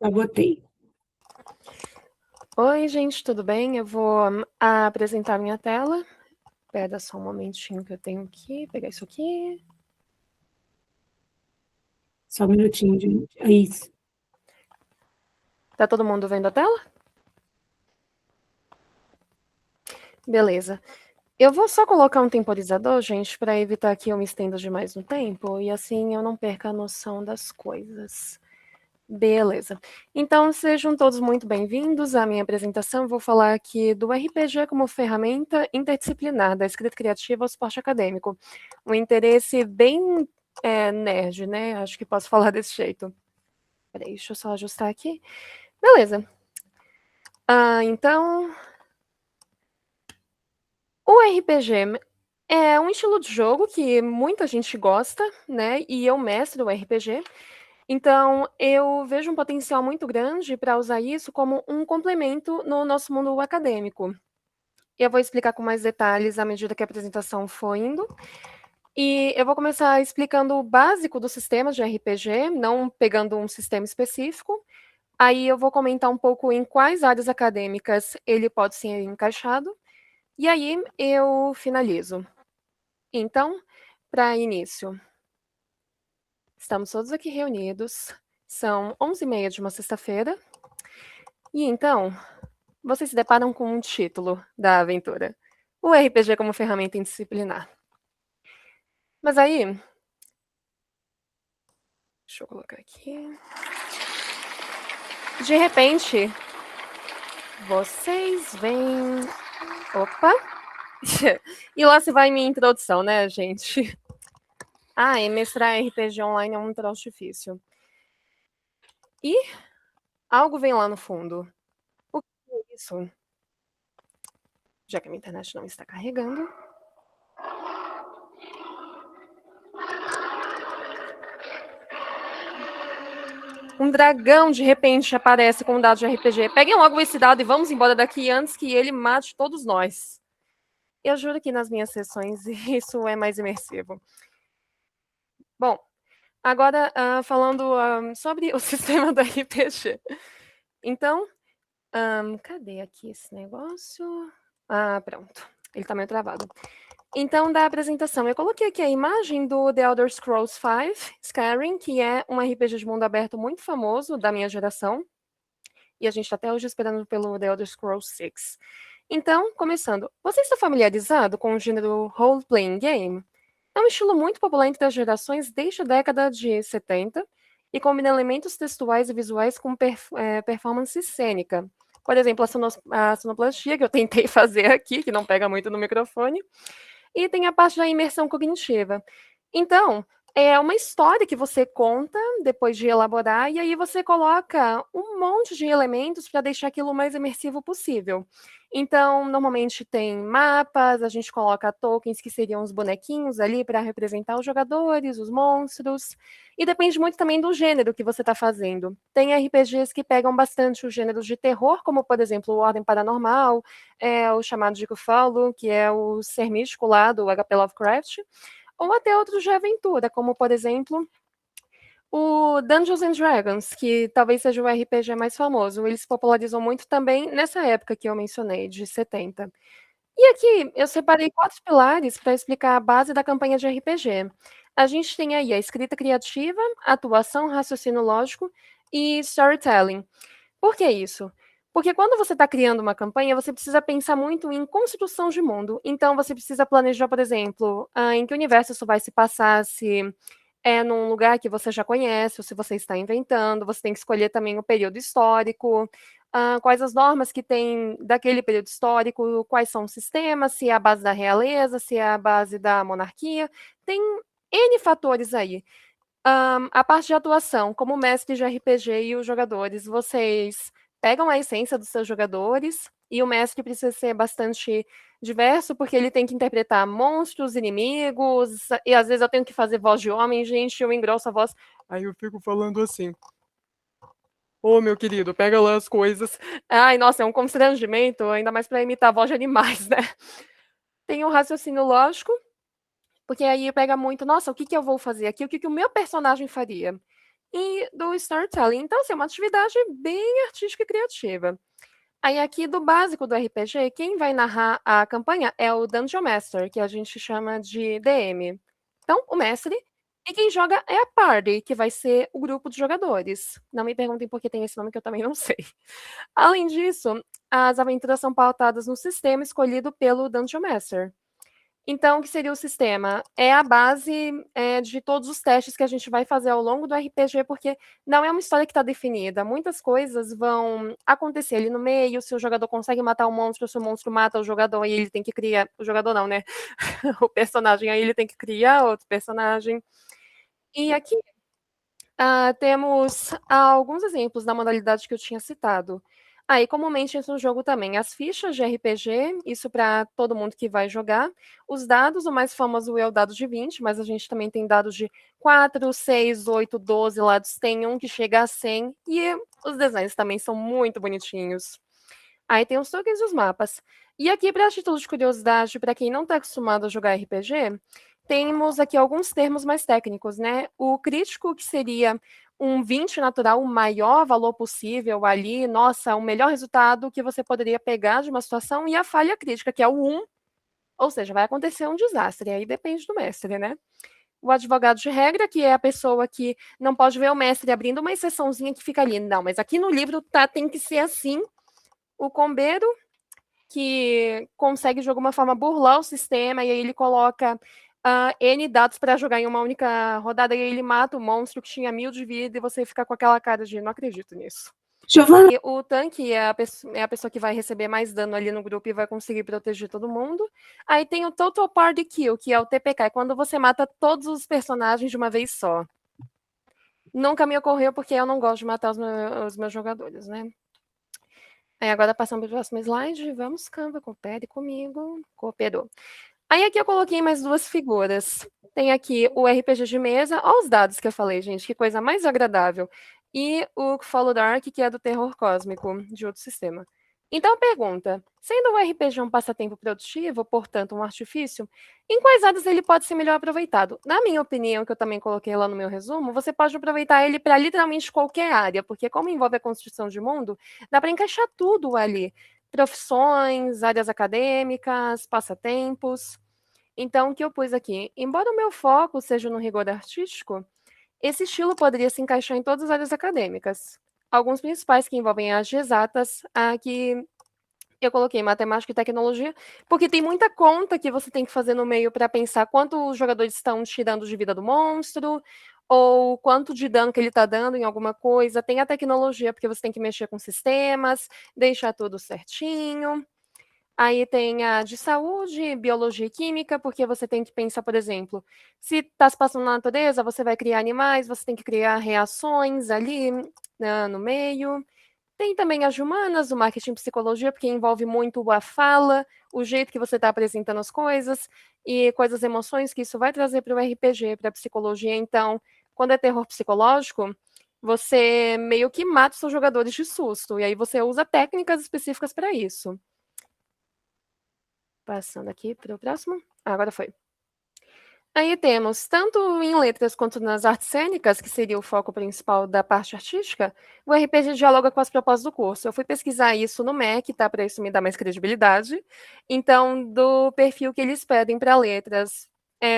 Já botei. Oi, gente, tudo bem? Eu vou apresentar minha tela. Espera só um momentinho que eu tenho que pegar isso aqui. Só um minutinho, gente. É isso. Tá todo mundo vendo a tela? Beleza. Eu vou só colocar um temporizador, gente, para evitar que eu me estenda demais no tempo e assim eu não perca a noção das coisas. Beleza. Então, sejam todos muito bem-vindos à minha apresentação. Eu vou falar aqui do RPG como ferramenta interdisciplinar da escrita criativa ao suporte acadêmico. Um interesse bem nerd, né? Acho que posso falar desse jeito. Peraí, deixa eu só ajustar aqui. Beleza. Então, o RPG é um estilo de jogo que muita gente gosta, né? E eu mestro o RPG. Então, eu vejo um potencial muito grande para usar isso como um complemento no nosso mundo acadêmico. Eu vou explicar com mais detalhes à medida que a apresentação for indo. E eu vou começar explicando o básico dos sistemas de RPG, não pegando um sistema específico. Aí eu vou comentar um pouco em quais áreas acadêmicas ele pode ser encaixado. E aí eu finalizo. Então, para início, estamos todos aqui reunidos. São 11h30 de uma sexta-feira. E então, vocês se deparam com um título da aventura: o RPG como ferramenta interdisciplinar. Mas aí, deixa eu colocar aqui. De repente, vocês veem. Opa! E lá se vai minha introdução, né, gente? E mestrar RPG online é um troço difícil. E algo vem lá no fundo. O que é isso? Já que a minha internet não está carregando. Um dragão de repente aparece com um dado de RPG. Peguem logo esse dado e vamos embora daqui antes que ele mate todos nós. Eu juro que nas minhas sessões isso é mais imersivo. Bom, agora falando sobre o sistema do RPG. Então, cadê aqui esse negócio? Pronto. Ele está meio travado. Então, da apresentação, eu coloquei aqui a imagem do The Elder Scrolls V Skyrim, que é um RPG de mundo aberto muito famoso da minha geração. E a gente está até hoje esperando pelo The Elder Scrolls 6. Então, começando, você está familiarizado com o gênero role-playing game? É um estilo muito popular entre as gerações desde a década de 70 e combina elementos textuais e visuais com performance cênica. Por exemplo, a sonoplastia, que eu tentei fazer aqui, que não pega muito no microfone, e tem a parte da imersão cognitiva. Então, é uma história que você conta depois de elaborar, e aí você coloca um monte de elementos para deixar aquilo o mais imersivo possível. Então, normalmente tem mapas, a gente coloca tokens que seriam os bonequinhos ali para representar os jogadores, os monstros, e depende muito também do gênero que você está fazendo. Tem RPGs que pegam bastante os gêneros de terror, como por exemplo o Ordem Paranormal, o chamado de Cthulhu, que é o ser místico lá do HP Lovecraft, ou até outros de aventura, como por exemplo o Dungeons and Dragons, que talvez seja o RPG mais famoso. Eles se popularizam muito também nessa época que eu mencionei, de 70. E aqui eu separei 4 pilares para explicar a base da campanha de RPG. A gente tem aí a escrita criativa, atuação, raciocínio lógico e storytelling. Por que isso? Porque quando você está criando uma campanha, você precisa pensar muito em construção de mundo. Então, você precisa planejar, por exemplo, em que universo isso vai se passar, se é num lugar que você já conhece, ou se você está inventando. Você tem que escolher também o período histórico, quais as normas que tem daquele período histórico, quais são os sistemas, se é a base da realeza, se é a base da monarquia. Tem N fatores aí. A parte de atuação, como mestre de RPG e os jogadores, vocês pegam a essência dos seus jogadores e o mestre precisa ser bastante diverso, porque ele tem que interpretar monstros, inimigos, e às vezes eu tenho que fazer voz de homem, gente, eu engrosso a voz, aí eu fico falando assim. Ô, meu querido, pega lá as coisas. Ai, nossa, é um constrangimento, ainda mais para imitar a voz de animais, né? Tem um raciocínio lógico, porque aí pega muito, nossa, o que eu vou fazer aqui? O que o meu personagem faria? e do storytelling. Então, assim, é uma atividade bem artística e criativa. Aí aqui do básico do RPG, quem vai narrar a campanha é o Dungeon Master, que a gente chama de DM. Então, o mestre, e quem joga é a Party, que vai ser o grupo de jogadores. Não me perguntem por que tem esse nome, que eu também não sei. Além disso, as aventuras são pautadas no sistema escolhido pelo Dungeon Master. Então, o que seria o sistema? É a base de todos os testes que a gente vai fazer ao longo do RPG, porque não é uma história que está definida. Muitas coisas vão acontecer ali no meio, se o jogador consegue matar o monstro, se o monstro mata o jogador, e ele tem que criar. O jogador não, né? O personagem, aí ele tem que criar outro personagem. E aqui temos alguns exemplos da modalidade que eu tinha citado. Aí, comumente entra no jogo também as fichas de RPG, isso para todo mundo que vai jogar. Os dados, o mais famoso é o dado de 20, mas a gente também tem dados de 4, 6, 8, 12 lados, tem um que chega a 100, e os desenhos também são muito bonitinhos. Aí tem os tokens e os mapas. E aqui, para título de curiosidade, para quem não está acostumado a jogar RPG, temos aqui alguns termos mais técnicos, né? O crítico, que seria um 20 natural, o maior valor possível ali, nossa, o melhor resultado que você poderia pegar de uma situação, e a falha crítica, que é o 1, ou seja, vai acontecer um desastre, aí depende do mestre, né? O advogado de regra, que é a pessoa que não pode ver o mestre abrindo uma exceçãozinha que fica ali. Não, mas aqui no livro tem que ser assim. O combeiro, que consegue de alguma forma burlar o sistema, e aí ele coloca N dados para jogar em uma única rodada, e aí ele mata o monstro que tinha 1000 de vida, e você fica com aquela cara de não acredito nisso. Giovana, E o tanque é a pessoa que vai receber mais dano ali no grupo e vai conseguir proteger todo mundo. Aí tem o Total Party Kill, que é o TPK, é quando você mata todos os personagens de uma vez só. Nunca me ocorreu, porque eu não gosto de matar os meus jogadores, né? Aí agora passando para o próximo slide, vamos, Canva, coopere comigo, cooperou. Aí aqui eu coloquei mais duas figuras. Tem aqui o RPG de mesa, olha os dados que eu falei, gente, que coisa mais agradável. E o Follow Dark, que é do terror cósmico, de outro sistema. Então pergunta, sendo o RPG um passatempo produtivo, portanto um artifício, em quais áreas ele pode ser melhor aproveitado? Na minha opinião, que eu também coloquei lá no meu resumo, você pode aproveitar ele para literalmente qualquer área, porque como envolve a construção de mundo, dá para encaixar tudo ali. Profissões, áreas acadêmicas, passatempos. Então, o que eu pus aqui? Embora o meu foco seja no rigor artístico, esse estilo poderia se encaixar em todas as áreas acadêmicas. Alguns principais que envolvem as de exatas, que eu coloquei matemática e tecnologia, porque tem muita conta que você tem que fazer no meio para pensar quanto os jogadores estão tirando de vida do monstro, ou quanto de dano que ele está dando em alguma coisa. Tem a tecnologia, porque você tem que mexer com sistemas, deixar tudo certinho. Aí tem a de saúde, biologia e química, porque você tem que pensar, por exemplo, se está se passando na natureza, você vai criar animais, você tem que criar reações ali, né, no meio. Tem também as de humanas, o marketing e psicologia, porque envolve muito a fala, o jeito que você está apresentando as coisas, e quais as emoções que isso vai trazer para o RPG, para a psicologia. Então, quando é terror psicológico, você meio que mata os seus jogadores de susto, e aí você usa técnicas específicas para isso. Passando aqui para o próximo. Agora foi. Aí temos, tanto em letras quanto nas artes cênicas, que seria o foco principal da parte artística, o RPG dialoga com as propostas do curso. Eu fui pesquisar isso no MEC, tá? Para isso me dar mais credibilidade. Então, do perfil que eles pedem para letras,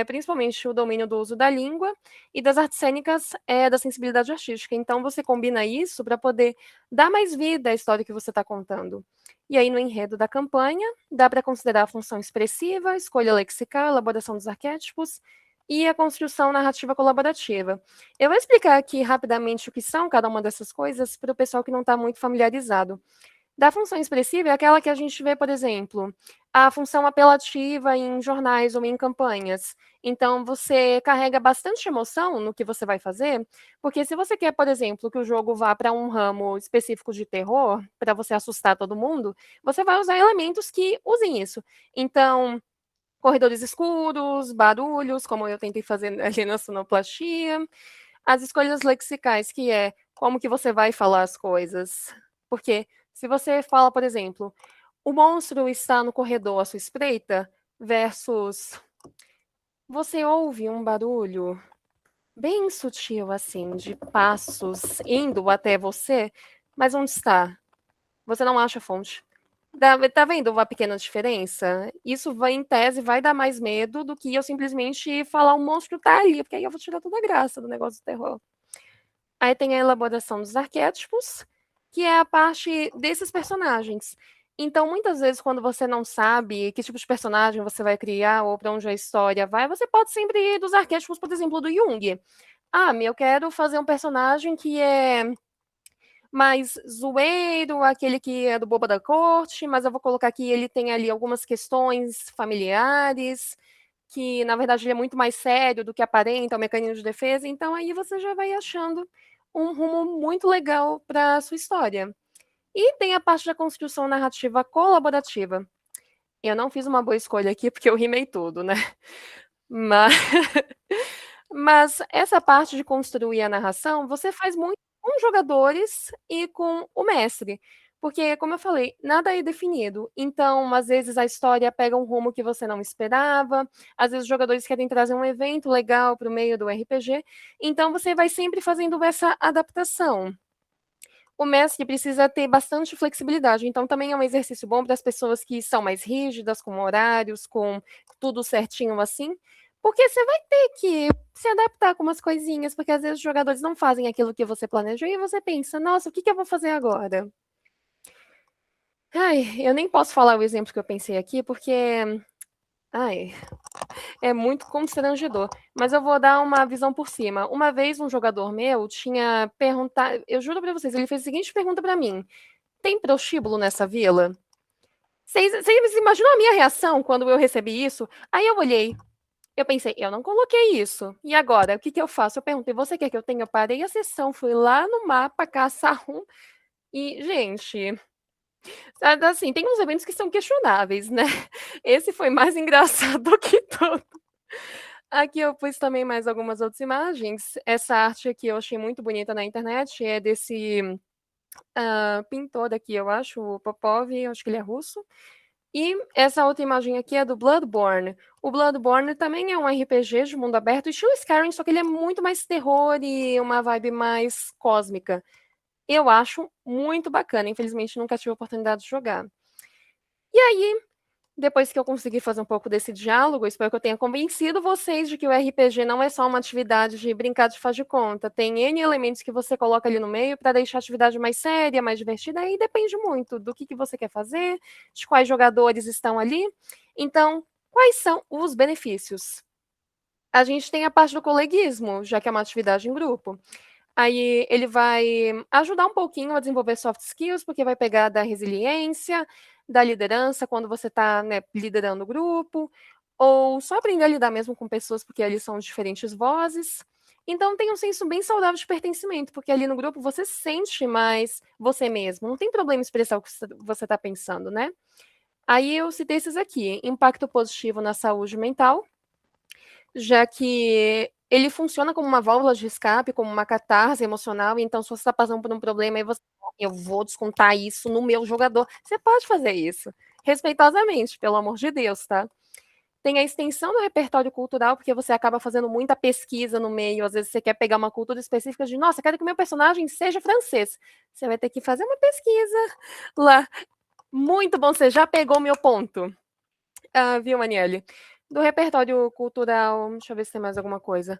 principalmente o domínio do uso da língua, e das artes cênicas, da sensibilidade artística. Então, você combina isso para poder dar mais vida à história que você está contando. E aí, no enredo da campanha, dá para considerar a função expressiva, escolha lexical, elaboração dos arquétipos e a construção narrativa colaborativa. Eu vou explicar aqui rapidamente o que são cada uma dessas coisas para o pessoal que não está muito familiarizado. Da função expressiva é aquela que a gente vê, por exemplo, a função apelativa em jornais ou em campanhas. Então, você carrega bastante emoção no que você vai fazer, porque se você quer, por exemplo, que o jogo vá para um ramo específico de terror, para você assustar todo mundo, você vai usar elementos que usem isso. Então, corredores escuros, barulhos, como eu tentei fazer ali na sonoplastia, as escolhas lexicais, que é como que você vai falar as coisas. Porque se você fala, por exemplo, o monstro está no corredor à sua espreita, versus você ouve um barulho, bem sutil, assim, de passos indo até você, mas onde está? Você não acha a fonte. Tá vendo uma pequena diferença? Isso vai, em tese, vai dar mais medo do que eu simplesmente falar o monstro tá ali, porque aí eu vou tirar toda a graça do negócio do terror. Aí tem a elaboração dos arquétipos, que é a parte desses personagens. Então, muitas vezes, quando você não sabe que tipo de personagem você vai criar ou para onde a história vai, você pode sempre ir dos arquétipos, por exemplo, do Jung. Ah, eu quero fazer um personagem que é mais zoeiro, aquele que é do boba da corte, mas eu vou colocar que ele tem ali algumas questões familiares, que na verdade ele é muito mais sério do que aparenta, o mecanismo de defesa, então aí você já vai achando um rumo muito legal para a sua história. E tem a parte da construção narrativa colaborativa. Eu não fiz uma boa escolha aqui porque eu rimei tudo, né? Mas, mas essa parte de construir a narração, você faz muito com os jogadores e com o mestre. Porque, como eu falei, nada é definido. Então, às vezes a história pega um rumo que você não esperava, às vezes os jogadores querem trazer um evento legal para o meio do RPG. Então, você vai sempre fazendo essa adaptação. O mestre precisa ter bastante flexibilidade, então também é um exercício bom para as pessoas que são mais rígidas, com horários, com tudo certinho assim, porque você vai ter que se adaptar com umas coisinhas, porque às vezes os jogadores não fazem aquilo que você planejou e você pensa, nossa, o que eu vou fazer agora? Ai, eu nem posso falar o exemplo que eu pensei aqui, porque, ai, é muito constrangedor. Mas eu vou dar uma visão por cima. Uma vez um jogador meu tinha perguntado, eu juro para vocês, ele fez a seguinte pergunta para mim: tem prostíbulo nessa vila? Vocês imaginam a minha reação quando eu recebi isso? Aí eu olhei, eu pensei, eu não coloquei isso. E agora, o que eu faço? Eu perguntei, você quer que eu tenha? Eu parei a sessão, fui lá no mapa caçar um. E, gente, assim, tem uns eventos que são questionáveis, né? Esse foi mais engraçado que tudo. Aqui eu pus também mais algumas outras imagens. Essa arte aqui eu achei muito bonita na internet, é desse pintor daqui, eu acho, o Popov, eu acho que ele é russo. E essa outra imagem aqui é do Bloodborne. O Bloodborne também é um RPG de mundo aberto, estilo Skyrim, só que ele é muito mais terror e uma vibe mais cósmica. Eu acho muito bacana, infelizmente nunca tive a oportunidade de jogar. E aí, depois que eu consegui fazer um pouco desse diálogo, espero que eu tenha convencido vocês de que o RPG não é só uma atividade de brincar de faz de conta. Tem N elementos que você coloca ali no meio para deixar a atividade mais séria, mais divertida, aí depende muito do que você quer fazer, de quais jogadores estão ali. Então, quais são os benefícios? A gente tem a parte do coleguismo, já que é uma atividade em grupo. Aí ele vai ajudar um pouquinho a desenvolver soft skills, porque vai pegar da resiliência, da liderança, quando você está, né, liderando o grupo, ou só aprender a lidar mesmo com pessoas, porque ali são diferentes vozes. Então tem um senso bem saudável de pertencimento, porque ali no grupo você sente mais você mesmo, não tem problema expressar o que você está pensando, né? Aí eu citei esses aqui: impacto positivo na saúde mental, já que ele funciona como uma válvula de escape, como uma catarse emocional, então se você está passando por um problema e você, eu vou descontar isso no meu jogador, você pode fazer isso, respeitosamente, pelo amor de Deus, tá? Tem a extensão do repertório cultural, porque você acaba fazendo muita pesquisa no meio, às vezes você quer pegar uma cultura específica de, nossa, quero que o meu personagem seja francês. Você vai ter que fazer uma pesquisa lá. Muito bom, você já pegou o meu ponto. Viu, Maniele? Do repertório cultural, deixa eu ver se tem mais alguma coisa.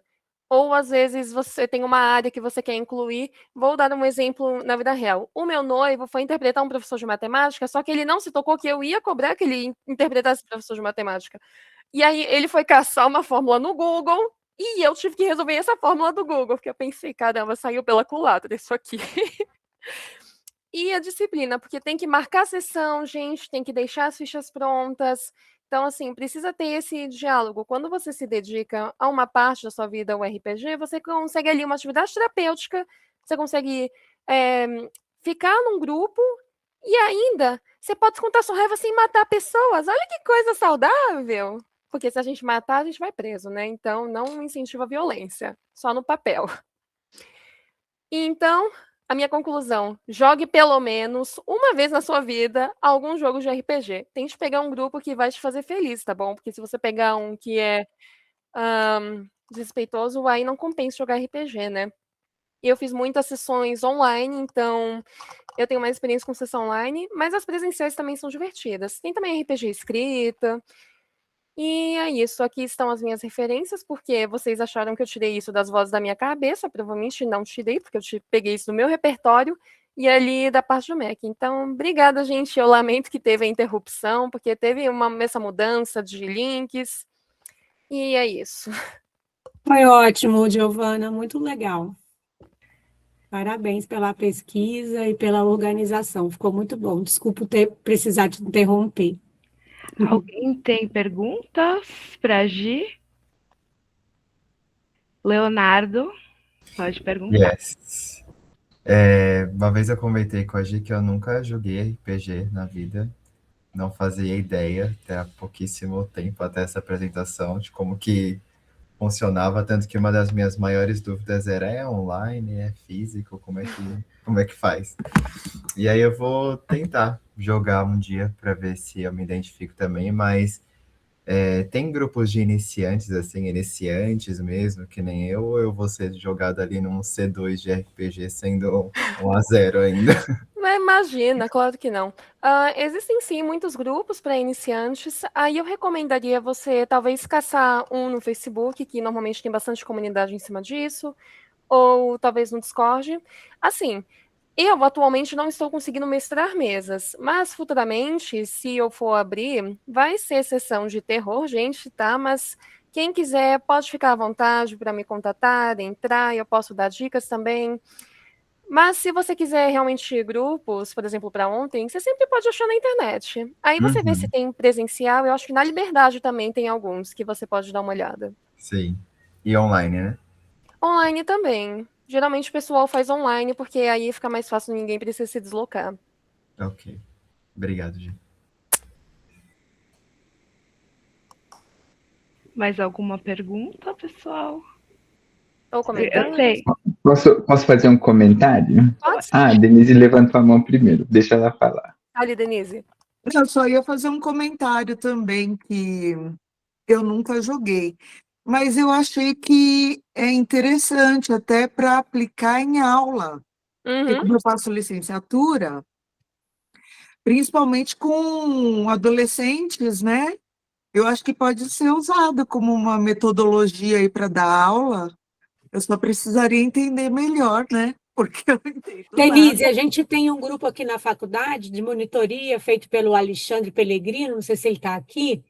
Ou às vezes você tem uma área que você quer incluir. Vou dar um exemplo na vida real. O meu noivo foi interpretar um professor de matemática, só que ele não se tocou que eu ia cobrar que ele interpretasse professor de matemática. E aí ele foi caçar uma fórmula no Google e eu tive que resolver essa fórmula do Google, porque eu pensei, caramba, saiu pela culatra isso aqui. E a disciplina, porque tem que marcar a sessão, gente, tem que deixar as fichas prontas. Então, assim, precisa ter esse diálogo. Quando você se dedica a uma parte da sua vida ao RPG, você consegue ali uma atividade terapêutica, você consegue ficar num grupo e ainda você pode contar sua raiva sem matar pessoas. Olha que coisa saudável! Porque se a gente matar, a gente vai preso, né? Então, não incentiva a violência, só no papel. Então, a minha conclusão: jogue pelo menos uma vez na sua vida algum jogo de RPG. Tente pegar um grupo que vai te fazer feliz, tá bom? Porque se você pegar um que é desrespeitoso, aí não compensa jogar RPG, né? E eu fiz muitas sessões online, então eu tenho mais experiência com sessão online, mas as presenciais também são divertidas. Tem também RPG escrita. E é isso, aqui estão as minhas referências, porque vocês acharam que eu tirei isso das vozes da minha cabeça, provavelmente não tirei, porque eu peguei isso do meu repertório e ali da parte do Mac. Então, obrigada, gente. Eu lamento que teve a interrupção, porque teve essa mudança de links. E é isso. Foi ótimo, Giovana, muito legal. Parabéns pela pesquisa e pela organização. Ficou muito bom. Desculpa ter precisado te interromper. Alguém tem perguntas para a Gi? Leonardo, pode perguntar. Yes. Uma vez eu comentei com a Gi que eu nunca joguei RPG na vida, não fazia ideia, até há pouquíssimo tempo, até essa apresentação, de como que funcionava, tanto que uma das minhas maiores dúvidas era, é online, é físico, como é que faz? E aí eu vou tentar jogar um dia para ver se eu me identifico também, mas tem grupos de iniciantes, assim, iniciantes mesmo, que nem eu, ou eu vou ser jogado ali num C2 de RPG sendo um a 0 ainda? Mas imagina, claro que não. Existem sim muitos grupos para iniciantes. Aí eu recomendaria você talvez caçar um no Facebook, que normalmente tem bastante comunidade em cima disso, ou talvez no Discord. Assim, eu atualmente não estou conseguindo mestrar mesas, mas futuramente, se eu for abrir, vai ser sessão de terror, gente, tá? Mas quem quiser pode ficar à vontade para me contatar, entrar, eu posso dar dicas também. Mas se você quiser realmente grupos, por exemplo, para ontem, você sempre pode achar na internet. Aí você vê se Uhum, tem presencial, eu acho que na Liberdade também tem alguns que você pode dar uma olhada. sim. E online, né? Online também. Geralmente o pessoal faz online, porque aí fica mais fácil, ninguém precisa se deslocar. Ok. Obrigado, Gi. Mais alguma pergunta, pessoal? Ou Eu comentário? sei. Posso fazer um comentário? Pode sim. Ah, a Denise levantou a mão primeiro, deixa ela falar. Ali, Denise. Eu só ia fazer um comentário também, que eu nunca joguei, mas eu achei que é interessante até para aplicar em aula, porque Uhum. como eu faço licenciatura, principalmente com adolescentes, né? Eu acho que pode ser usado como uma metodologia aí para dar aula. Eu só precisaria entender melhor, né? Porque eu não entendo Denise, nada. a gente tem um grupo aqui na faculdade de monitoria feito pelo Alexandre Pellegrino, não sei se ele está aqui,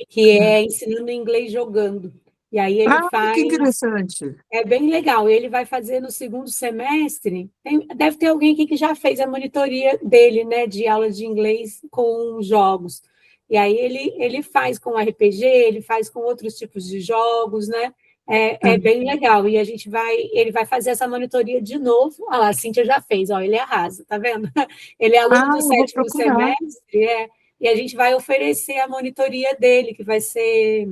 que é ensinando inglês jogando. E aí ele Ah, que faz, interessante. é bem legal. Ele vai fazer no segundo semestre. Deve ter alguém aqui que já fez a monitoria dele, né, de aula de inglês com jogos. E aí ele faz com RPG, ele faz com outros tipos de jogos, né? É bem legal. E ele vai fazer essa monitoria de novo. Olha lá, a Cíntia já fez, ó, ele arrasa, tá vendo? Ele é aluno Ah, do eu vou sétimo procurar. semestre, e a gente vai oferecer a monitoria dele, que vai ser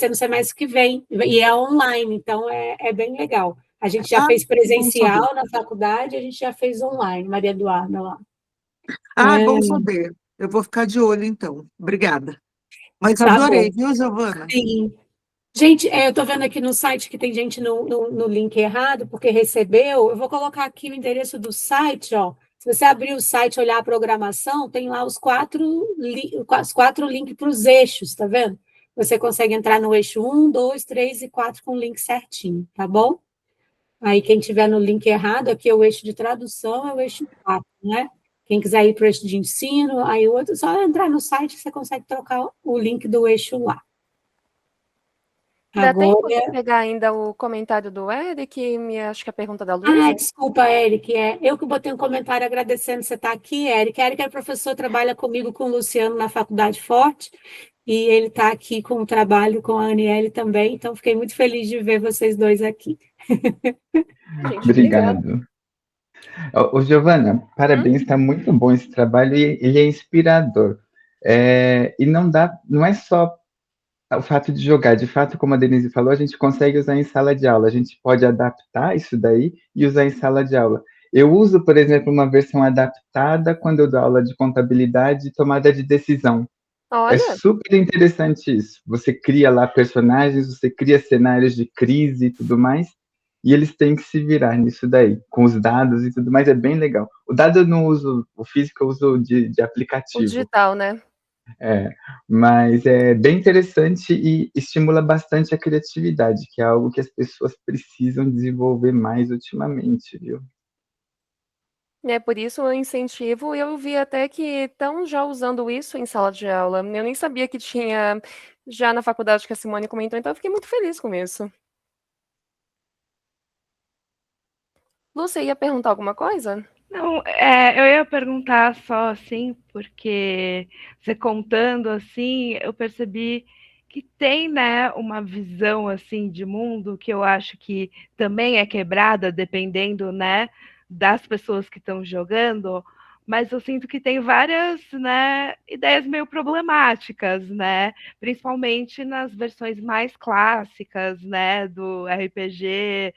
no semestre que vem, e é online, então é bem legal. A gente já Ah, fez bom saber. presencial na faculdade, a gente já fez online, Maria Eduarda lá. Ah, É, bom saber. Eu vou ficar de olho, então. Obrigada. Mas tá adorei, bom. viu, Giovana? Sim. Gente, eu estou vendo aqui no site que tem gente no link errado, porque recebeu. Eu vou colocar aqui o endereço do site, ó. Se você abrir o site, olhar a programação, tem lá os quatro links para os eixos, tá vendo? Você consegue entrar no eixo 1, 2, 3 e 4 com o link certinho, tá bom? Aí, quem tiver no link errado, aqui é o eixo de tradução, é o eixo 4, né? Quem quiser ir para o eixo de ensino, aí o outro, só entrar no site, você consegue trocar o link do eixo lá. Dá tempo Agora, de pegar ainda o comentário do Eric, acho que a pergunta da Luísa? desculpa, Eric, eu que botei um comentário agradecendo você estar aqui, Eric. Eric é professor, trabalha comigo com o Luciano na Faculdade Forte, e ele está aqui com o trabalho com a Aniele também, então fiquei muito feliz de ver vocês dois aqui. Gente, obrigada. Obrigado. Ô, Giovana, parabéns, está muito bom esse trabalho e ele é inspirador. E não é só o fato de jogar, de fato, como a Denise falou, a gente consegue usar em sala de aula, a gente pode adaptar isso daí e usar em sala de aula. Eu uso, por exemplo, uma versão adaptada quando eu dou aula de contabilidade e tomada de decisão. É Olha, super interessante isso. Você cria lá personagens, você cria cenários de crise e tudo mais, e eles têm que se virar nisso daí, com os dados e tudo mais, é bem legal. O dado eu não uso, o físico eu uso de o aplicativo, digital, né? é, mas é bem interessante e estimula bastante a criatividade, que é algo que as pessoas precisam desenvolver mais ultimamente, viu? É por isso o incentivo. Eu vi até que estão já usando isso em sala de aula. Eu nem sabia que tinha já na faculdade que a Simone comentou, então eu fiquei muito feliz com isso. Lu, você ia perguntar alguma coisa? Não, eu ia perguntar só assim, porque você contando assim, eu percebi que tem, né, uma visão assim de mundo que eu acho que também é quebrada dependendo, né, das pessoas que estão jogando, mas eu sinto que tem várias, né, ideias meio problemáticas, né, principalmente nas versões mais clássicas, né, do RPG.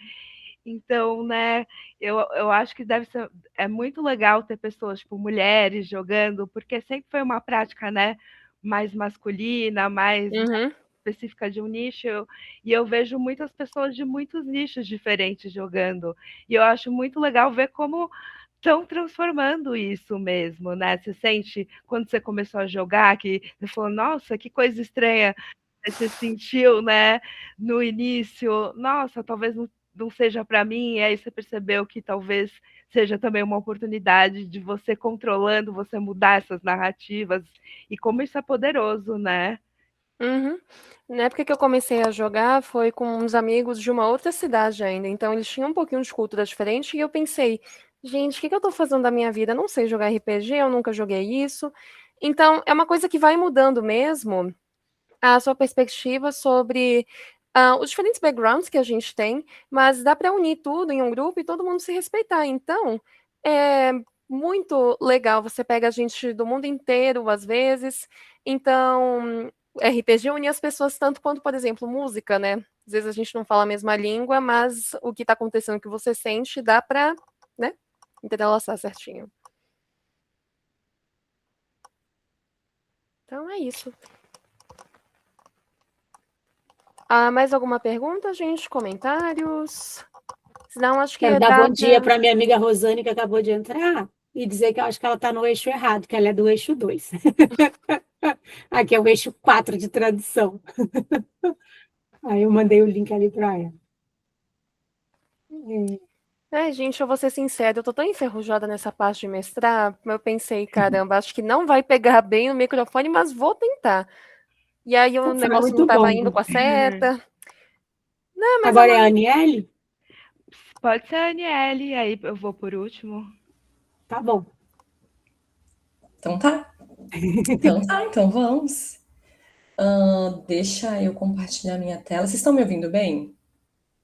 Então, né, eu acho que deve ser muito legal ter pessoas, tipo, mulheres jogando, porque sempre foi uma prática, né, mais masculina, mais Uhum. específica de um nicho, e eu vejo muitas pessoas de muitos nichos diferentes jogando. E eu acho muito legal ver como estão transformando isso mesmo, né? Você sente quando você começou a jogar que você falou, nossa, que coisa estranha. Você sentiu, né, no início, nossa, talvez não seja para mim, e aí você percebeu que talvez seja também uma oportunidade de você controlando, você mudar essas narrativas, e como isso é poderoso, né? Uhum. Na época que eu comecei a jogar foi com uns amigos de uma outra cidade ainda, então eles tinham um pouquinho de cultura diferente e eu pensei, gente, o que eu tô fazendo da minha vida? Eu não sei jogar RPG, eu nunca joguei isso. Então, é uma coisa que vai mudando mesmo a sua perspectiva sobre os diferentes backgrounds que a gente tem, mas dá para unir tudo em um grupo e todo mundo se respeitar. Então, é muito legal. Você pega a gente do mundo inteiro, às vezes. Então, RPG une as pessoas tanto quanto, por exemplo, música, né? Às vezes a gente não fala a mesma língua, mas o que está acontecendo, o que você sente, dá para, né, entrelaçar certinho. Então é isso. Mais alguma pergunta, gente? Comentários? Senão, acho Quero que dar dá bom dia para. para minha amiga Rosane, que acabou de entrar, e dizer que eu acho que ela está no eixo errado, que ela é do eixo 2. Aqui é o eixo 4 de tradução. Aí eu mandei o link ali para ela. Ai, gente, eu vou ser sincera, eu tô tão enferrujada nessa parte de mestrar, eu pensei, caramba, acho que não vai pegar bem no microfone, mas vou tentar. E aí o Foi negócio não muito tava bom. indo com a seta. Não, mas Agora é a Aniele? Pode ser a Aniele, aí eu vou por último. Tá bom. Então tá. Então vamos. Deixa eu compartilhar minha tela. Vocês estão me ouvindo bem?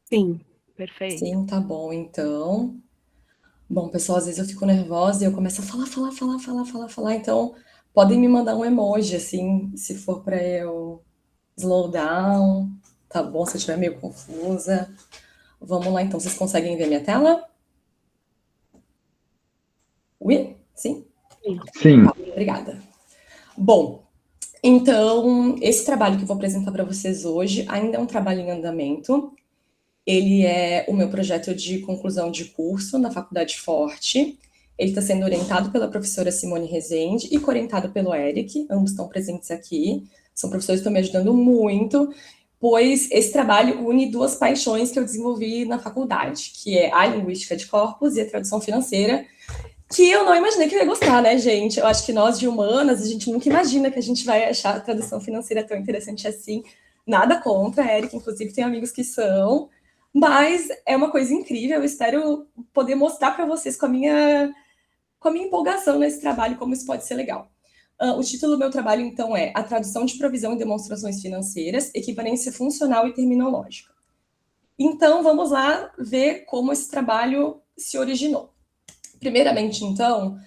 Sim. Perfeito. Sim, tá bom, então. Bom, pessoal, às vezes eu fico nervosa e eu começo a falar. Então, podem me mandar um emoji, assim, se for para eu slow down, tá bom? Se eu estiver meio confusa. Vamos lá, então. Vocês conseguem ver minha tela? Ui? Sim? Sim, Obrigada. Bom, então, esse trabalho que eu vou apresentar para vocês hoje ainda é um trabalho em andamento. Ele é o meu projeto de conclusão de curso na Faculdade Forte. Ele está sendo orientado pela professora Simone Rezende e coorientado pelo Eric, ambos estão presentes aqui. São professores que estão me ajudando muito, pois esse trabalho une duas paixões que eu desenvolvi na faculdade, que é a linguística de corpos e a tradução financeira, que eu não imaginei que eu ia gostar, né, gente? Eu acho que nós de humanas, a gente nunca imagina que a gente vai achar a tradução financeira tão interessante assim. Nada contra, Eric, inclusive tem amigos que são, mas é uma coisa incrível. Eu espero poder mostrar para vocês com a minha empolgação nesse trabalho como isso pode ser legal. O título do meu trabalho, então, é A Tradução de Provisão e Demonstrações Financeiras, Equivalência Funcional e Terminológica. Então, vamos lá ver como esse trabalho se originou. Primeiramente, então,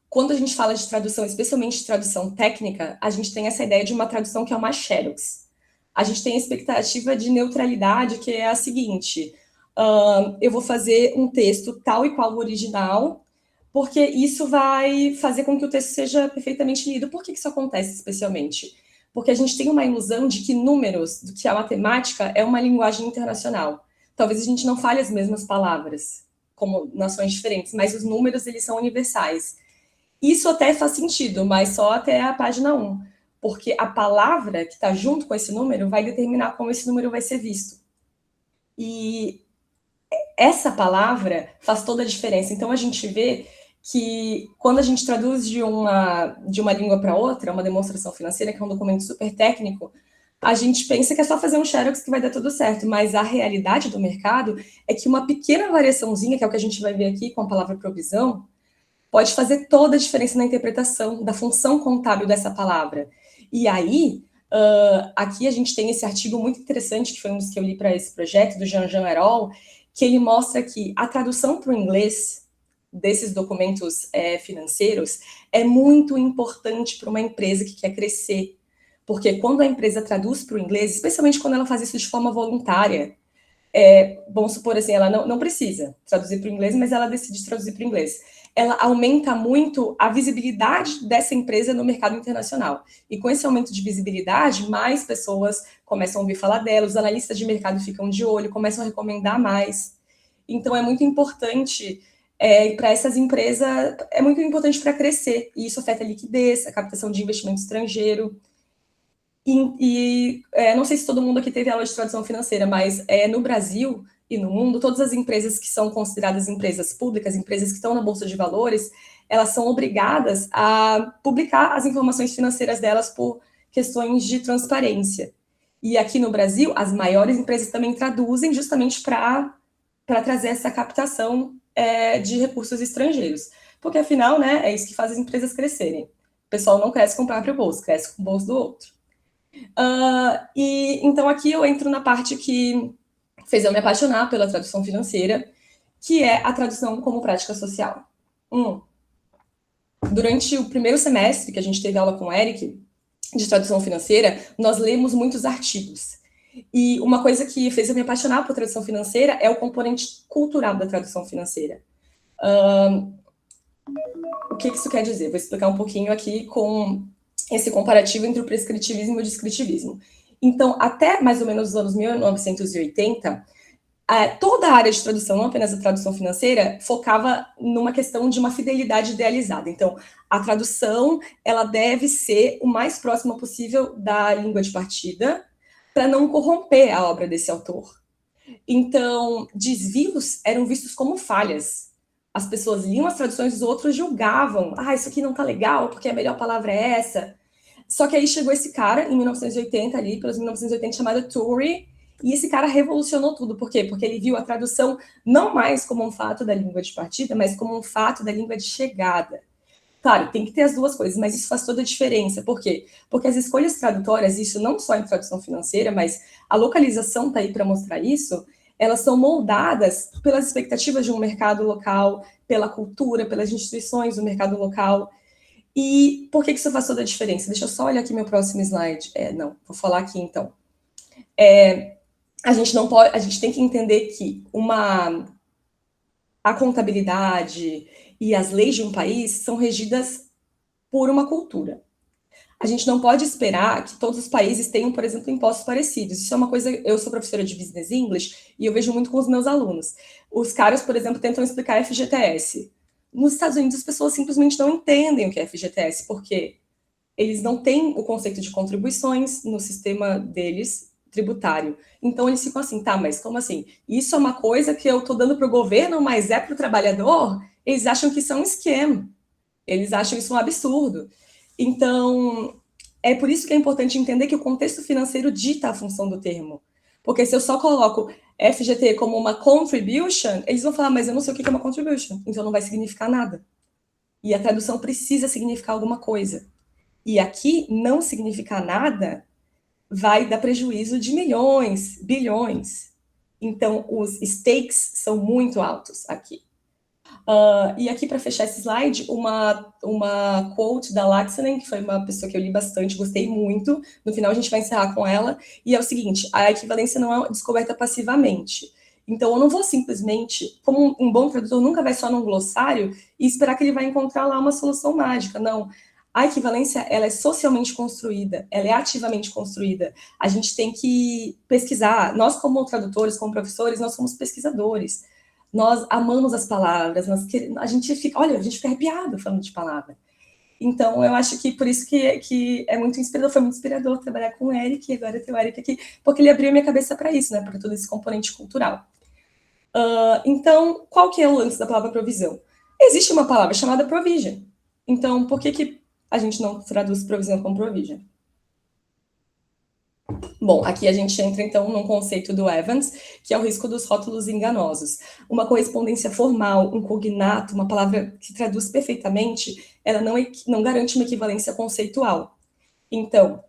quando a gente fala de tradução, especialmente de tradução técnica, a gente tem essa ideia de uma tradução que é uma xerox. A gente tem a expectativa de neutralidade, que é a seguinte: eu vou fazer um texto tal e qual o original, porque isso vai fazer com que o texto seja perfeitamente lido. Por que isso acontece especialmente? Porque a gente tem uma ilusão de que números, de que a matemática é uma linguagem internacional. Talvez a gente não fale as mesmas palavras, como nações diferentes, mas os números, eles são universais. Isso até faz sentido, mas só até a página 1, porque a palavra que está junto com esse número vai determinar como esse número vai ser visto. E essa palavra faz toda a diferença. Então, a gente vê que quando a gente traduz de uma língua para outra, uma demonstração financeira, que é um documento super técnico, a gente pensa que é só fazer um xerox que vai dar tudo certo, mas a realidade do mercado é que uma pequena variaçãozinha, que é o que a gente vai ver aqui com a palavra provisão, pode fazer toda a diferença na interpretação da função contábil dessa palavra. E aí, aqui a gente tem esse artigo muito interessante, que foi um dos que eu li para esse projeto, do Jean-Jean et al., que ele mostra que a tradução para o inglês desses documentos financeiros é muito importante para uma empresa que quer crescer. Porque quando a empresa traduz para o inglês, especialmente quando ela faz isso de forma voluntária, vamos supor assim, ela não precisa traduzir para o inglês, mas ela decide traduzir para o inglês. Ela aumenta muito a visibilidade dessa empresa no mercado internacional. E com esse aumento de visibilidade, mais pessoas começam a ouvir falar dela, os analistas de mercado ficam de olho, começam a recomendar mais. Então, é muito importante para essas empresas, é muito importante para crescer. E isso afeta a liquidez, a captação de investimento estrangeiro. Não sei se todo mundo aqui teve aula de tradução financeira, mas no Brasil e no mundo, todas as empresas que são consideradas empresas públicas, empresas que estão na Bolsa de Valores, elas são obrigadas a publicar as informações financeiras delas por questões de transparência. E aqui no Brasil, as maiores empresas também traduzem justamente para trazer essa captação de recursos estrangeiros. Porque, afinal, né, é isso que faz as empresas crescerem. O pessoal não cresce com o próprio bolso, cresce com o bolso do outro. Então, aqui eu entro na parte que fez eu me apaixonar pela tradução financeira, que é a tradução como prática social. Durante o primeiro semestre que a gente teve aula com o Eric, de tradução financeira, nós lemos muitos artigos. E uma coisa que fez eu me apaixonar por tradução financeira é o componente cultural da tradução financeira. O que isso quer dizer? Vou explicar um pouquinho aqui com esse comparativo entre o prescritivismo e o descritivismo. Então, até mais ou menos os anos 1980, toda a área de tradução, não apenas a tradução financeira, focava numa questão de uma fidelidade idealizada. Então, a tradução, ela deve ser o mais próxima possível da língua de partida, para não corromper a obra desse autor. Então, desvios eram vistos como falhas. As pessoas liam as traduções dos outros, julgavam. Isso aqui não tá legal, porque a melhor palavra é essa. Só que aí chegou esse cara, em 1980, ali, pelos 1980, chamado Turry, e esse cara revolucionou tudo. Por quê? Porque ele viu a tradução não mais como um fato da língua de partida, mas como um fato da língua de chegada. Claro, tem que ter as duas coisas, mas isso faz toda a diferença. Por quê? Porque as escolhas tradutórias, isso não só em tradução financeira, mas a localização está aí para mostrar isso, elas são moldadas pelas expectativas de um mercado local, pela cultura, pelas instituições do mercado local. E por que isso faz toda a diferença? Deixa eu só olhar aqui meu próximo slide. Vou falar aqui então. A gente tem que entender que a contabilidade e as leis de um país são regidas por uma cultura. A gente não pode esperar que todos os países tenham, por exemplo, impostos parecidos. Isso é uma coisa, eu sou professora de Business English e eu vejo muito com os meus alunos. Os caras, por exemplo, tentam explicar FGTS. Nos Estados Unidos, as pessoas simplesmente não entendem o que é FGTS, porque eles não têm o conceito de contribuições no sistema deles, tributário. Então, eles ficam assim, tá, mas como assim? Isso é uma coisa que eu estou dando para o governo, mas é para o trabalhador? Eles acham que isso é um esquema. Eles acham isso um absurdo. Então, é por isso que é importante entender que o contexto financeiro dita a função do termo. Porque se eu só coloco FGT como uma contribution, eles vão falar, mas eu não sei o que é uma contribution, então não vai significar nada. E a tradução precisa significar alguma coisa. E aqui, não significar nada vai dar prejuízo de milhões, bilhões. Então, os stakes são muito altos aqui. E aqui, para fechar esse slide, uma quote da Laxinen, que foi uma pessoa que eu li bastante, gostei muito. No final, a gente vai encerrar com ela. E é o seguinte, a equivalência não é descoberta passivamente. Então, eu não vou simplesmente, como um bom tradutor nunca vai só num glossário e esperar que ele vai encontrar lá uma solução mágica, não. A equivalência, ela é socialmente construída, ela é ativamente construída. A gente tem que pesquisar. Nós, como tradutores, como professores, nós somos pesquisadores. Nós amamos as palavras, a gente fica arrepiado falando de palavra. Então, eu acho que por isso que é muito inspirador, foi muito inspirador trabalhar com o Eric, e agora ter o Eric aqui, porque ele abriu minha cabeça para isso, né, para todo esse componente cultural. Então, qual que é o lance da palavra provisão? Existe uma palavra chamada provision. Então, por que a gente não traduz provisão como provision? Bom, aqui a gente entra, então, num conceito do Evans, que é o risco dos rótulos enganosos. Uma correspondência formal, um cognato, uma palavra que traduz perfeitamente, ela não garante uma equivalência conceitual. Então,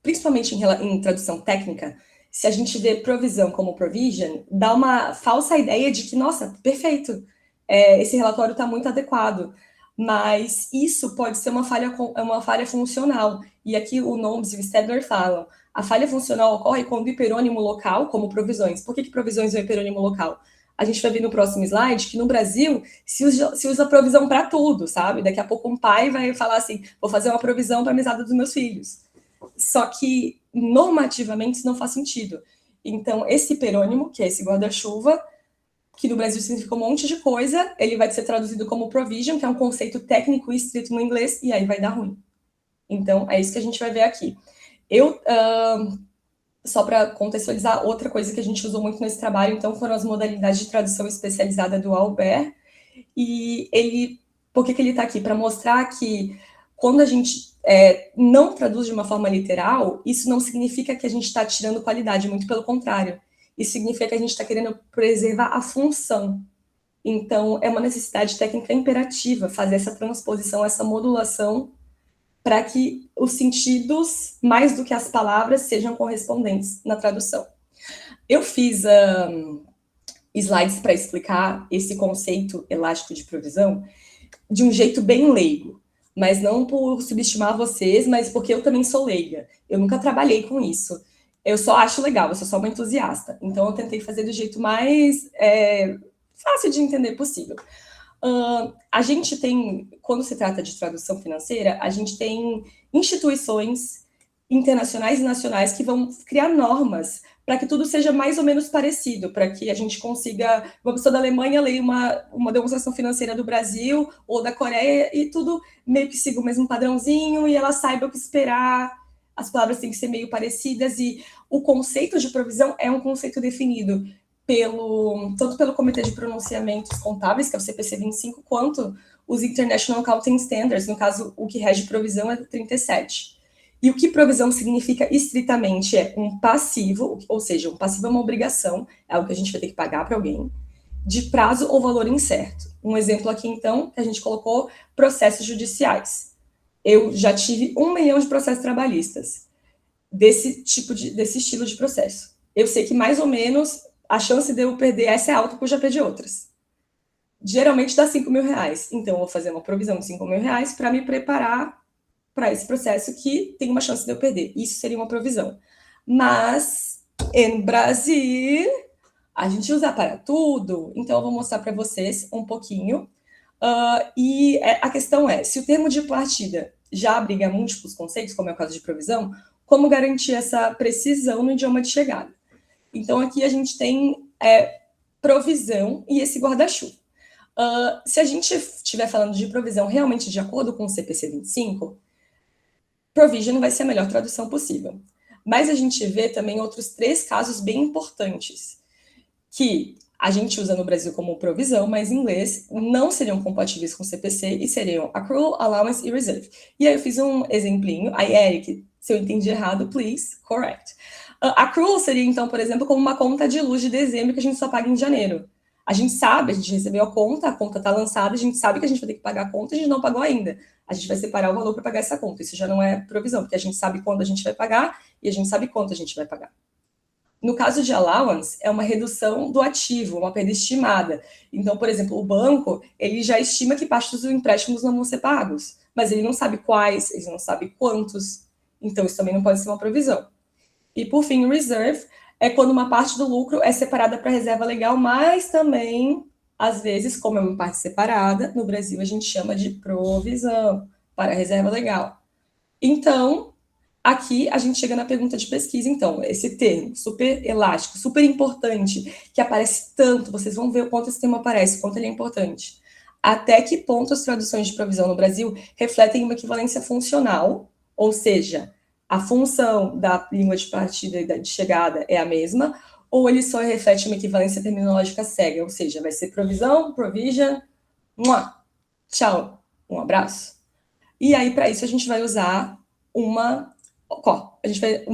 principalmente em tradução técnica, se a gente vê provisão como provision, dá uma falsa ideia de que, nossa, perfeito, esse relatório está muito adequado. Mas isso pode ser uma falha funcional. E aqui o Nomes e o Stedler falam, a falha funcional ocorre quando o hiperônimo local, como provisões. Por que provisões é o hiperônimo local? A gente vai ver no próximo slide que no Brasil se usa provisão para tudo, sabe? Daqui a pouco um pai vai falar assim, vou fazer uma provisão para a mesada dos meus filhos. Só que normativamente isso não faz sentido. Então, esse hiperônimo, que é esse guarda-chuva, que no Brasil significa um monte de coisa, ele vai ser traduzido como provision, que é um conceito técnico e estrito no inglês, e aí vai dar ruim. Então, é isso que a gente vai ver aqui. Só para contextualizar, outra coisa que a gente usou muito nesse trabalho, então, foram as modalidades de tradução especializada do Albert, e por que ele está aqui? Para mostrar que quando a gente não traduz de uma forma literal, isso não significa que a gente está tirando qualidade, muito pelo contrário. Isso significa que a gente está querendo preservar a função. Então, é uma necessidade técnica imperativa fazer essa transposição, essa modulação, para que os sentidos, mais do que as palavras, sejam correspondentes na tradução. Eu fiz slides para explicar esse conceito elástico de provisão de um jeito bem leigo, mas não por subestimar vocês, mas porque eu também sou leiga. Eu nunca trabalhei com isso. Eu só acho legal, eu sou só uma entusiasta. Então, eu tentei fazer do jeito mais fácil de entender possível. A gente tem, quando se trata de tradução financeira, a gente tem instituições internacionais e nacionais que vão criar normas para que tudo seja mais ou menos parecido, para que a gente consiga, uma pessoa da Alemanha leia uma demonstração financeira do Brasil ou da Coreia e tudo meio que siga o mesmo padrãozinho e ela saiba o que esperar. As palavras têm que ser meio parecidas e o conceito de provisão é um conceito definido tanto pelo Comitê de Pronunciamentos Contábeis, que é o CPC 25, quanto os International Accounting Standards, no caso, o que rege provisão é 37. E o que provisão significa estritamente é um passivo, ou seja, um passivo é uma obrigação, é algo que a gente vai ter que pagar para alguém, de prazo ou valor incerto. Um exemplo aqui, então, que a gente colocou, processos judiciais. Eu já tive 1 milhão de processos trabalhistas desse estilo de processo. Eu sei que mais ou menos a chance de eu perder essa é alta, porque eu já perdi outras. Geralmente dá R$5.000. Então, eu vou fazer uma provisão de R$5.000 para me preparar para esse processo que tem uma chance de eu perder. Isso seria uma provisão. Mas, em Brasil, a gente usa para tudo. Então, eu vou mostrar para vocês um pouquinho. E a questão é, se o termo de partida já abriga múltiplos conceitos, como é o caso de provisão, como garantir essa precisão no idioma de chegada? Então, aqui a gente tem provisão e esse guarda-chuva. Se a gente estiver falando de provisão realmente de acordo com o CPC 25, provision vai ser a melhor tradução possível. Mas a gente vê também outros 3 casos bem importantes, que a gente usa no Brasil como provisão, mas em inglês não seriam compatíveis com o CPC e seriam accrual, allowance e reserve. E aí eu fiz um exemplinho. Aí, Eric, se eu entendi errado, please correct. Accrual seria, então, por exemplo, como uma conta de luz de dezembro que a gente só paga em janeiro. A gente sabe, a gente recebeu a conta está lançada, a gente sabe que a gente vai ter que pagar a conta, a gente não pagou ainda. A gente vai separar o valor para pagar essa conta. Isso já não é provisão, porque a gente sabe quando a gente vai pagar e a gente sabe quanto a gente vai pagar. No caso de allowance, é uma redução do ativo, uma perda estimada. Então, por exemplo, o banco, ele já estima que parte dos empréstimos não vão ser pagos, mas ele não sabe quais, ele não sabe quantos. Então, isso também não pode ser uma provisão. E, por fim, reserve é quando uma parte do lucro é separada para reserva legal, mas também, às vezes, como é uma parte separada, no Brasil a gente chama de provisão para reserva legal. Então, aqui a gente chega na pergunta de pesquisa, então, esse termo super elástico, super importante, que aparece tanto, vocês vão ver o quanto esse termo aparece, o quanto ele é importante. Até que ponto as traduções de provisão no Brasil refletem uma equivalência funcional, ou seja, a função da língua de partida e da de chegada é a mesma, ou ele só reflete uma equivalência terminológica cega, ou seja, vai ser provisão, provision, tchau, um abraço. E aí, para isso, a gente vai usar uma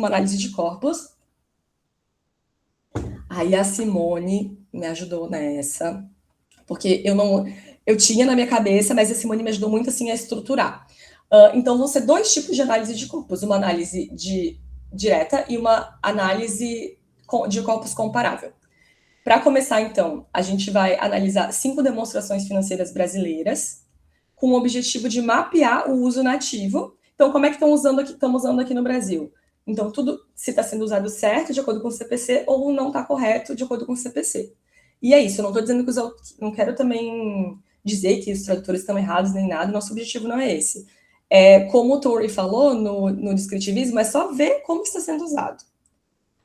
análise de corpos. Aí a Simone me ajudou nessa, porque eu tinha na minha cabeça, mas a Simone me ajudou muito assim a estruturar. Então, vão ser 2 tipos de análise de corpos, uma análise direta e uma análise de corpos comparável. Para começar, então, a gente vai analisar 5 demonstrações financeiras brasileiras, com o objetivo de mapear o uso nativo. Então, como é que estamos usando aqui no Brasil? Então, tudo se está sendo usado certo, de acordo com o CPC, ou não está correto, de acordo com o CPC. E é isso, eu não estou dizendo que não quero também dizer que os tradutores estão errados nem nada, nosso objetivo não é esse. Como o Tori falou no descritivismo, é só ver como está sendo usado.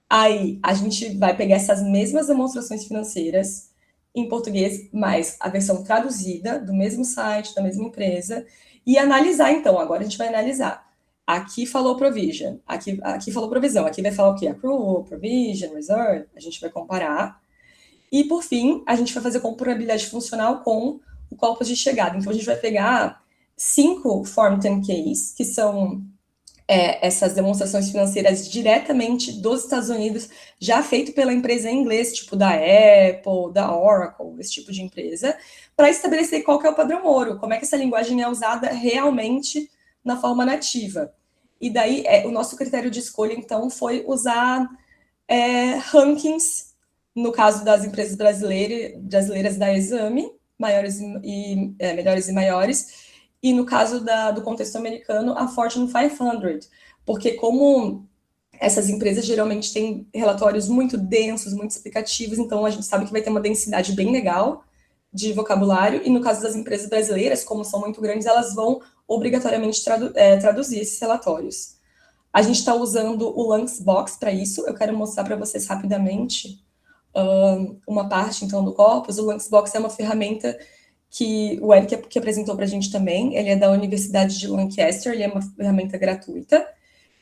Aí, a gente vai pegar essas mesmas demonstrações financeiras em português, mais a versão traduzida do mesmo site, da mesma empresa, e analisar, então. Agora a gente vai analisar. Aqui falou provision, aqui falou provisão, aqui vai falar o quê? Accrual, provision, reserve, a gente vai comparar. E, por fim, a gente vai fazer comparabilidade funcional com o corpus de chegada. Então, a gente vai pegar 5 Form 10Ks, que são essas demonstrações financeiras diretamente dos Estados Unidos, já feito pela empresa em inglês, tipo da Apple, da Oracle, esse tipo de empresa, para estabelecer qual que é o padrão ouro, como é que essa linguagem é usada realmente na forma nativa. E daí, o nosso critério de escolha, então, foi usar rankings, no caso das empresas brasileiras da Exame, melhores e maiores, e no caso do contexto americano, a Fortune 500, porque como essas empresas geralmente têm relatórios muito densos, muito explicativos, então a gente sabe que vai ter uma densidade bem legal de vocabulário, e no caso das empresas brasileiras, como são muito grandes, elas vão obrigatoriamente traduzir esses relatórios. A gente está usando o Lunchbox para isso, eu quero mostrar para vocês rapidamente uma parte, então, do corpus. O Lunchbox é uma ferramenta que o Eric que apresentou para a gente também, ele é da Universidade de Lancaster, ele é uma ferramenta gratuita.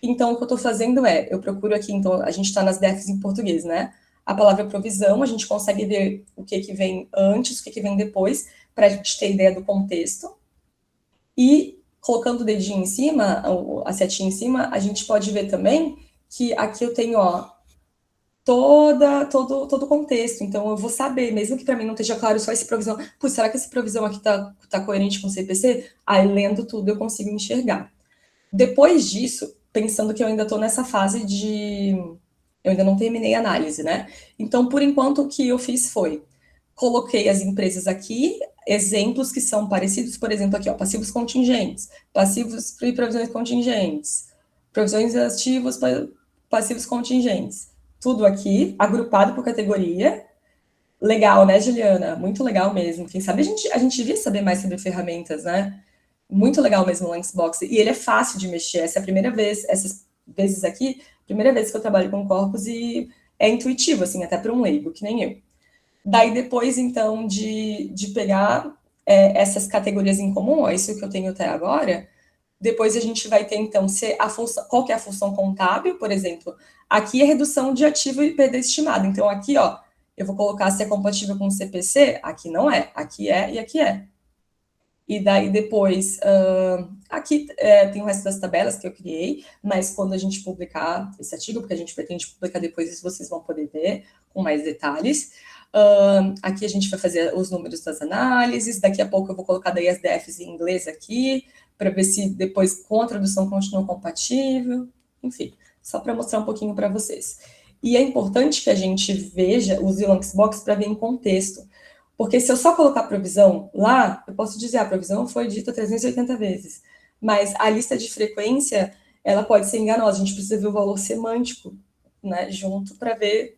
Então, o que eu estou fazendo eu procuro aqui, então, a gente está nas defs em português, né? A palavra provisão, a gente consegue ver o que vem antes, o que vem depois, para a gente ter ideia do contexto. E, colocando o dedinho em cima, a setinha em cima, a gente pode ver também que aqui eu tenho, todo o contexto. Então, eu vou saber, mesmo que para mim não esteja claro só esse provisão, será que esse provisão aqui tá coerente com o CPC? Aí, lendo tudo, eu consigo enxergar. Depois disso, pensando que eu ainda estou nessa fase eu ainda não terminei a análise, né? Então, por enquanto, o que eu fiz foi, coloquei as empresas aqui, exemplos que são parecidos, por exemplo, aqui, passivos contingentes, passivos e provisões contingentes, provisões ativos, passivos contingentes. Tudo aqui, agrupado por categoria. Legal, né, Juliana? Muito legal mesmo. Quem sabe a gente devia saber mais sobre ferramentas, né? Muito legal mesmo o Lunchbox. E ele é fácil de mexer. Essa é a primeira vez, essas vezes aqui, primeira vez que eu trabalho com corpus e é intuitivo, assim, até para um leigo, que nem eu. Daí, depois, então, de pegar essas categorias em comum, isso que eu tenho até agora, depois a gente vai ter, então, qual que é a função contábil, por exemplo. Aqui é redução de ativo e perda estimada. Então, aqui, eu vou colocar se é compatível com o CPC, aqui não é, aqui é e aqui é. E daí, depois, aqui tem o resto das tabelas que eu criei, mas quando a gente publicar esse artigo, porque a gente pretende publicar depois, isso vocês vão poder ver com mais detalhes. Aqui a gente vai fazer os números das análises, daqui a pouco eu vou colocar daí as defs em inglês aqui, para ver se depois com a tradução continua compatível, enfim, só para mostrar um pouquinho para vocês. E é importante que a gente veja os Lunchbox para ver em contexto, porque se eu só colocar provisão lá, eu posso dizer, a provisão foi dita 380 vezes, mas a lista de frequência, ela pode ser enganosa, a gente precisa ver o valor semântico né, junto para ver,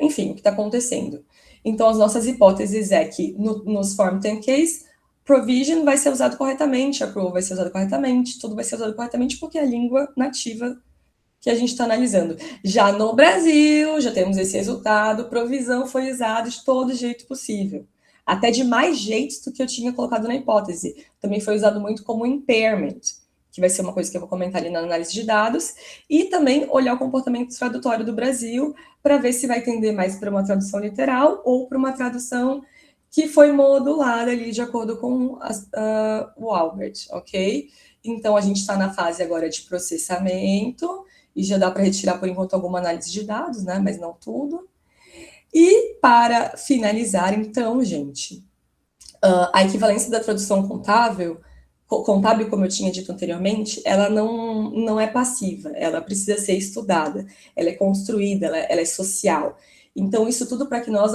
enfim, o que está acontecendo. Então, as nossas hipóteses é que nos Form 10Ks, provision vai ser usado corretamente, accrual vai ser usado corretamente, tudo vai ser usado corretamente porque é a língua nativa que a gente está analisando. Já no Brasil, já temos esse resultado, provisão foi usada de todo jeito possível. Até de mais jeitos do que eu tinha colocado na hipótese. Também foi usado muito como impairment, que vai ser uma coisa que eu vou comentar ali na análise de dados, e também olhar o comportamento tradutório do Brasil para ver se vai tender mais para uma tradução literal ou para uma tradução que foi modulada ali de acordo com o Albert, ok? Então, a gente está na fase agora de processamento, e já dá para retirar, por enquanto, alguma análise de dados, né? Mas não tudo. E para finalizar, então, gente, a equivalência da tradução contábil, como eu tinha dito anteriormente, ela não é passiva, ela precisa ser estudada, ela é construída, ela é social. Então, isso tudo para que nós,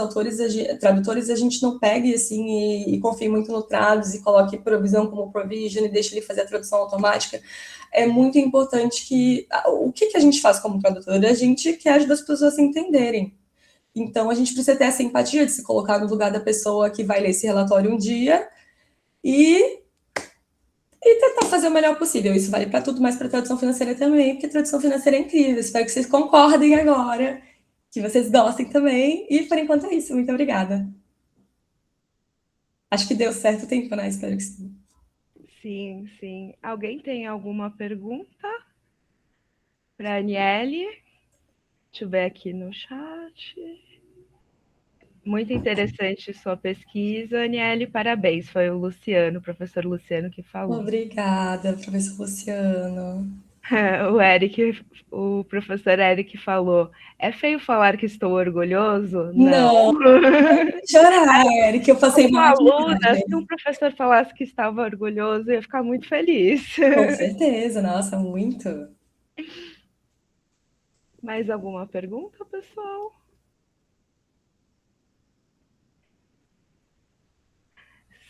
tradutores, a gente não pegue assim e confie muito no traduz e coloque provisão como provision e deixe ele fazer a tradução automática. É muito importante que... O que a gente faz como tradutor? A gente quer ajudar as pessoas a se entenderem. Então, a gente precisa ter essa empatia de se colocar no lugar da pessoa que vai ler esse relatório um dia e tentar fazer o melhor possível. Isso vale para tudo, mas para tradução financeira também, porque tradução financeira é incrível. Espero que vocês concordem agora, que vocês gostem também. E, por enquanto, é isso. Muito obrigada. Acho que deu certo o tempo, né? Espero que sim. Sim, sim. Alguém tem alguma pergunta para a Aniele? Deixa eu ver aqui no chat. Muito interessante sua pesquisa, Aniele, parabéns. Foi o Luciano, o professor Luciano, que falou. Obrigada, professor Luciano. O professor Eric falou, é feio falar que estou orgulhoso? Não. Chorar, Eric, eu passei Uma mal. aluna, se um professor falasse que estava orgulhoso, eu ia ficar muito feliz. Com certeza, nossa, muito. Mais alguma pergunta, pessoal?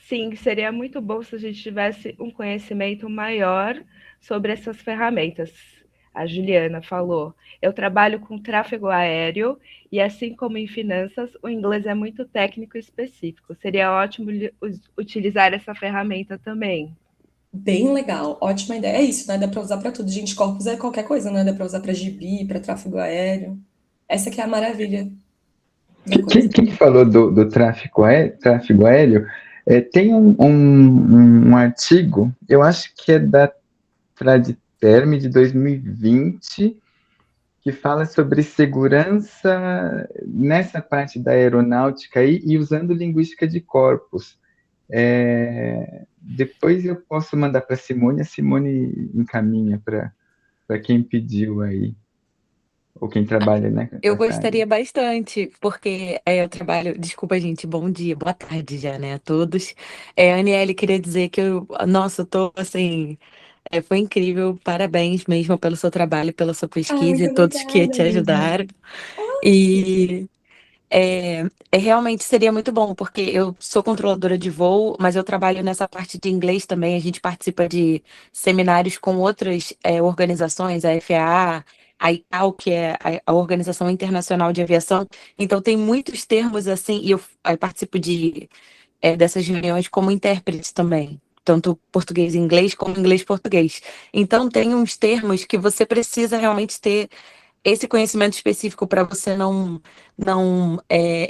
Sim, seria muito bom se a gente tivesse um conhecimento maior sobre essas ferramentas. A Juliana falou, eu trabalho com tráfego aéreo e, assim como em finanças, o inglês é muito técnico e específico. Seria ótimo utilizar essa ferramenta também. Bem legal, ótima ideia. É isso, né? Dá para usar para tudo. Gente, corpus é qualquer coisa, né? Dá para usar para gibi, para tráfego aéreo. Essa que é a maravilha da coisa. Quem falou do tráfego aéreo, tem um artigo, eu acho que é da Traditerm de 2020, que fala sobre segurança nessa parte da aeronáutica aí, e usando linguística de corpos. Depois eu posso mandar para a Simone encaminha para quem pediu aí, ou quem trabalha, né? Eu gostaria bastante, porque eu trabalho. Desculpa, gente, bom dia, boa tarde já, né, a todos. Aniele, queria dizer que nossa, eu tô assim. Foi incrível, parabéns mesmo pelo seu trabalho, pela sua pesquisa Muito e todos que obrigada, te amiga. ajudaram. E realmente seria muito bom, porque eu sou controladora de voo, mas eu trabalho nessa parte de inglês também. A gente participa de seminários com outras organizações, a FAA, a ICAO, que é a Organização Internacional de Aviação. Então, tem muitos termos assim, e eu participo dessas reuniões como intérprete também. Tanto português e inglês, como inglês e português. Então, tem uns termos que você precisa realmente ter esse conhecimento específico para você não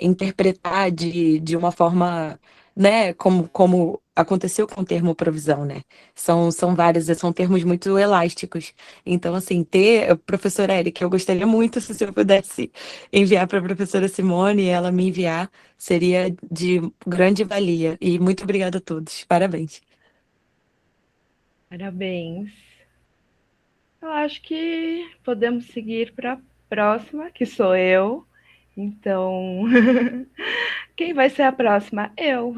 interpretar de uma forma, né, como aconteceu com o termo provisão, né? São vários, são termos muito elásticos. Então, assim, professor Eric, eu gostaria muito se eu pudesse enviar para a professora Simone e ela me enviar, seria de grande valia. E muito obrigada a todos. Parabéns. Parabéns. Eu acho que podemos seguir para a próxima, que sou eu. Então, quem vai ser a próxima? Eu.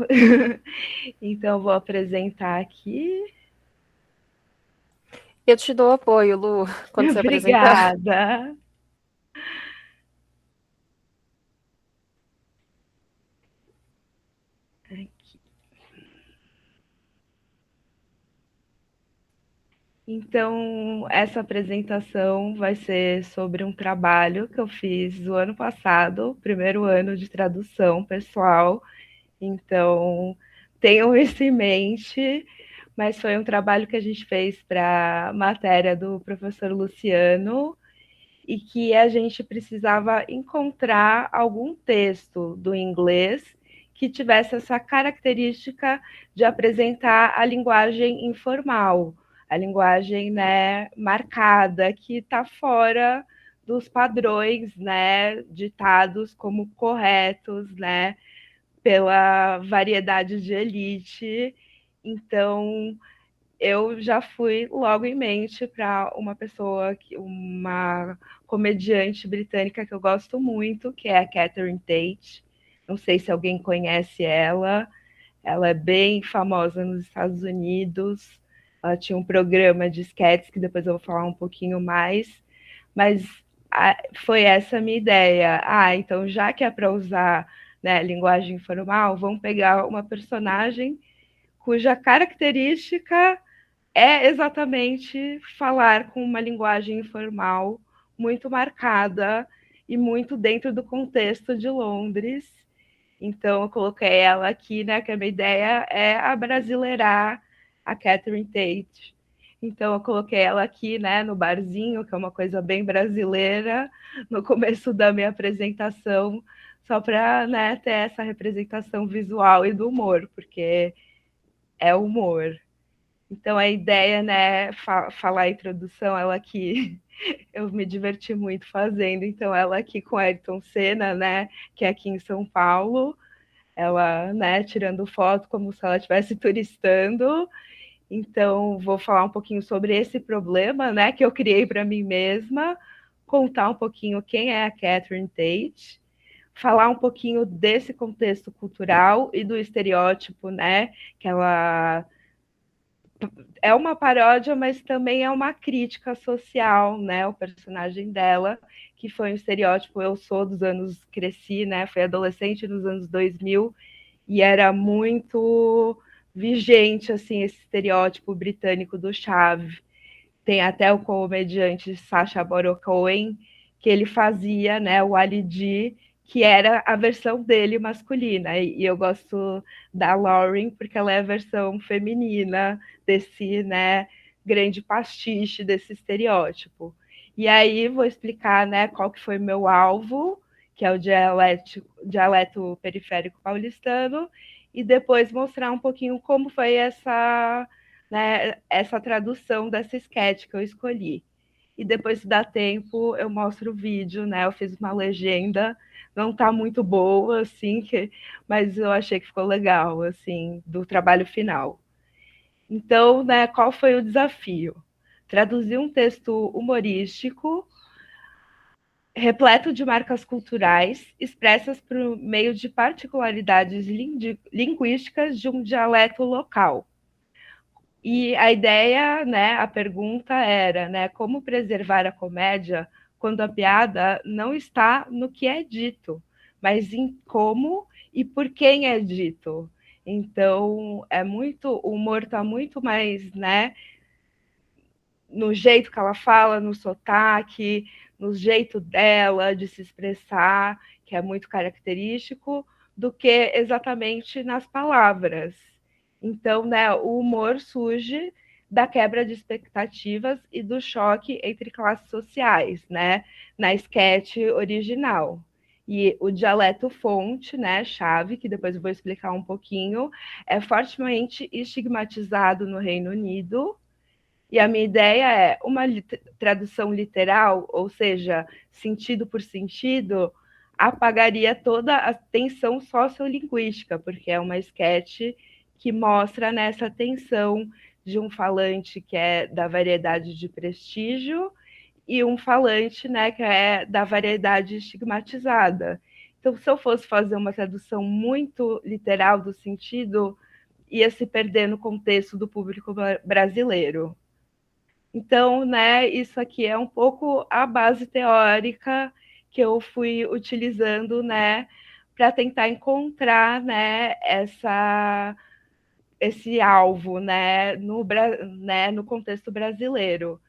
Então, vou apresentar aqui. Eu te dou apoio, Lu, quando você apresentar. Obrigada. Aqui. Então, essa apresentação vai ser sobre um trabalho que eu fiz no ano passado, primeiro ano de tradução pessoal. Então, tenham isso em mente, mas foi um trabalho que a gente fez para a matéria do professor Luciano e que a gente precisava encontrar algum texto do inglês que tivesse essa característica de apresentar a linguagem informal, a linguagem, né, marcada, que está fora dos padrões, né, ditados como corretos, né, pela variedade de elite. Então, eu já fui logo em mente para uma pessoa, uma comediante britânica que eu gosto muito, que é a Catherine Tate. Não sei se alguém conhece ela. Ela é bem famosa nos Estados Unidos. Ela tinha um programa de sketches que depois eu vou falar um pouquinho mais. Mas foi essa a minha ideia. Então já que é para usar, né, linguagem informal, vamos pegar uma personagem cuja característica é exatamente falar com uma linguagem informal muito marcada e muito dentro do contexto de Londres. Então, eu coloquei ela aqui, né? Que a minha ideia é abrasileirar a Catherine Tate. Então, eu coloquei ela aqui, né? No barzinho, que é uma coisa bem brasileira, no começo da minha apresentação, só para, né, ter essa representação visual e do humor, porque é humor. Então, a ideia, né, falar a introdução, ela aqui, eu me diverti muito fazendo. Então, ela aqui com a Ayrton Senna, né, que é aqui em São Paulo, ela, né, tirando foto como se ela estivesse turistando. Então, vou falar um pouquinho sobre esse problema, né, que eu criei para mim mesma, contar um pouquinho quem é a Catherine Tate, falar um pouquinho desse contexto cultural e do estereótipo, né, que ela é uma paródia, mas também é uma crítica social, né? O personagem dela, que foi um estereótipo, eu sou dos anos, cresci, né? Fui adolescente nos anos 2000 e era muito vigente, assim, esse estereótipo britânico do chave. Tem até o comediante Sacha Baron Cohen, que ele fazia, né, o Ali G, que era a versão dele masculina. E eu gosto da Lauren porque ela é a versão feminina desse, né, grande pastiche desse estereótipo. E aí vou explicar, né, qual que foi meu alvo, que é o dialeto periférico paulistano, e depois mostrar um pouquinho como foi essa, né, essa tradução dessa sketch que eu escolhi. E depois, se dá tempo, eu mostro o vídeo, né? Eu fiz uma legenda, não está muito boa, assim, mas eu achei que ficou legal, assim, do trabalho final. Então, né, qual foi o desafio? Traduzir um texto humorístico repleto de marcas culturais expressas por meio de particularidades linguísticas de um dialeto local. E a ideia, né, a pergunta era, né, como preservar a comédia quando a piada não está no que é dito, mas em como e por quem é dito. Então, o humor está muito mais, né, no jeito que ela fala, no sotaque, no jeito dela de se expressar, que é muito característico, do que exatamente nas palavras. Então, né, o humor surge da quebra de expectativas e do choque entre classes sociais, né, na sketch original. E o dialeto fonte, né, chave, que depois eu vou explicar um pouquinho, é fortemente estigmatizado no Reino Unido. E a minha ideia é uma tradução literal, ou seja, sentido por sentido, apagaria toda a tensão sociolinguística, porque é uma sketch que mostra nessa tensão de um falante que é da variedade de prestígio e um falante, né, que é da variedade estigmatizada. Então, se eu fosse fazer uma tradução muito literal do sentido, ia se perder no contexto do público brasileiro. Então, né, isso aqui é um pouco a base teórica que eu fui utilizando, né, para tentar encontrar, né, esse alvo, né, no contexto brasileiro.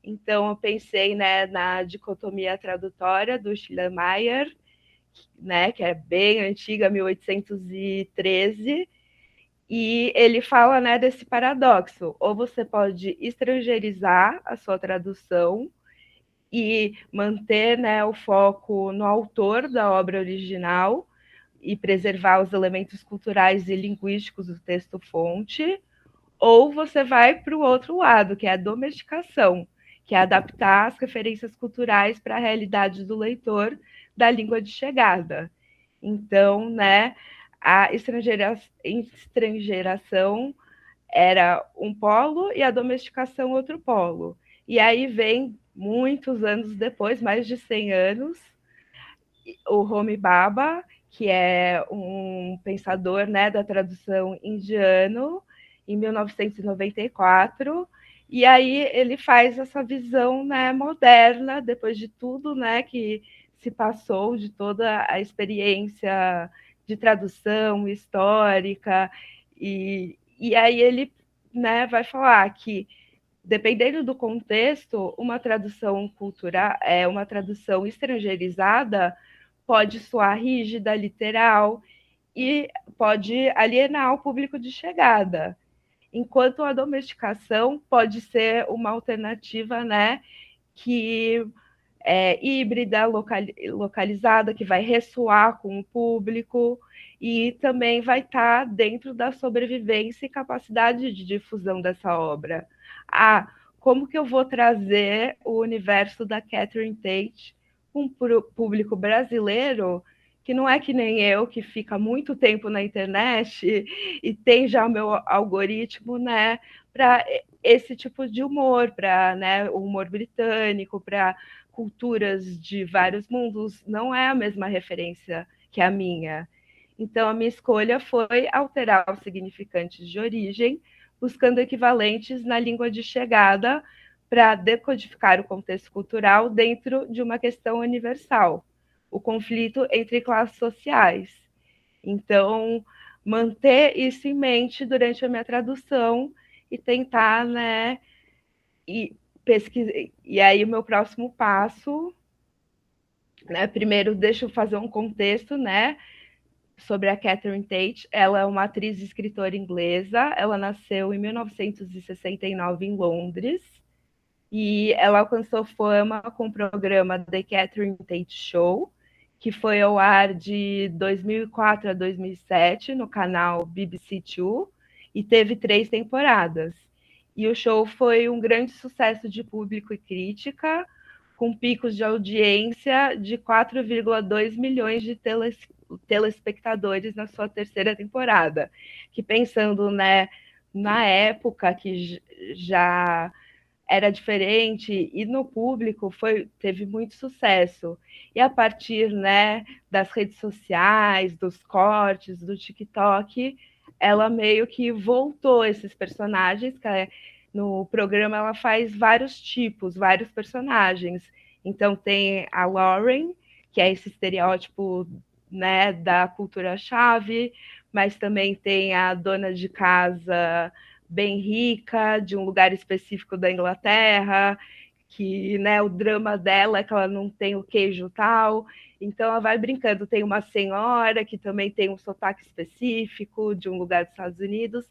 Então, eu pensei, né, na dicotomia tradutória do Schleiermacher, né, que é bem antiga, 1813, e ele fala, né, desse paradoxo. Ou você pode estrangeirizar a sua tradução e manter, né, o foco no autor da obra original e preservar os elementos culturais e linguísticos do texto-fonte, ou você vai para o outro lado, que é a domesticação, que é adaptar as referências culturais para a realidade do leitor da língua de chegada. Então, né, a estrangeiração era um polo e a domesticação outro polo. E aí vem, muitos anos depois, mais de 100 anos, o Homi Bhabha, que é um pensador, né, da tradução indiano, em 1994, e aí ele faz essa visão, né, moderna, depois de tudo, né, que se passou, de toda a experiência de tradução histórica, e aí ele, né, vai falar que, dependendo do contexto, uma tradução cultural, uma tradução estrangeirizada pode soar rígida, literal, e pode alienar o público de chegada. Enquanto a domesticação pode ser uma alternativa, né, que é híbrida, localizada, que vai ressoar com o público e também vai estar dentro da sobrevivência e capacidade de difusão dessa obra. Como que eu vou trazer o universo da Catherine Tate para o público brasileiro, que não é que nem eu, que fica muito tempo na internet e tem já o meu algoritmo, né, para esse tipo de humor, para, né, o humor britânico, para culturas de vários mundos, não é a mesma referência que a minha. Então, a minha escolha foi alterar os significantes de origem, buscando equivalentes na língua de chegada para decodificar o contexto cultural dentro de uma questão universal, o conflito entre classes sociais. Então, manter isso em mente durante a minha tradução e tentar, né, pesquisar. E aí, o meu próximo passo, né, primeiro deixa eu fazer um contexto, né, sobre a Catherine Tate. Ela é uma atriz e escritora inglesa. Ela nasceu em 1969 em Londres e ela alcançou fama com o programa The Catherine Tate Show, que foi ao ar de 2004 a 2007 no canal BBC Two e teve 3 temporadas. E o show foi um grande sucesso de público e crítica, com picos de audiência de 4,2 milhões de telespectadores na sua 3ª temporada, que, pensando, né, na época que já era diferente e no público teve muito sucesso. E a partir, né, das redes sociais, dos cortes, do TikTok, ela meio que voltou esses personagens, que no programa ela faz vários tipos, vários personagens. Então tem a Lauren, que é esse estereótipo, né, da cultura-chave, mas também tem a dona de casa bem rica, de um lugar específico da Inglaterra, que, né, o drama dela é que ela não tem o queijo tal, então ela vai brincando. Tem uma senhora que também tem um sotaque específico de um lugar dos Estados Unidos,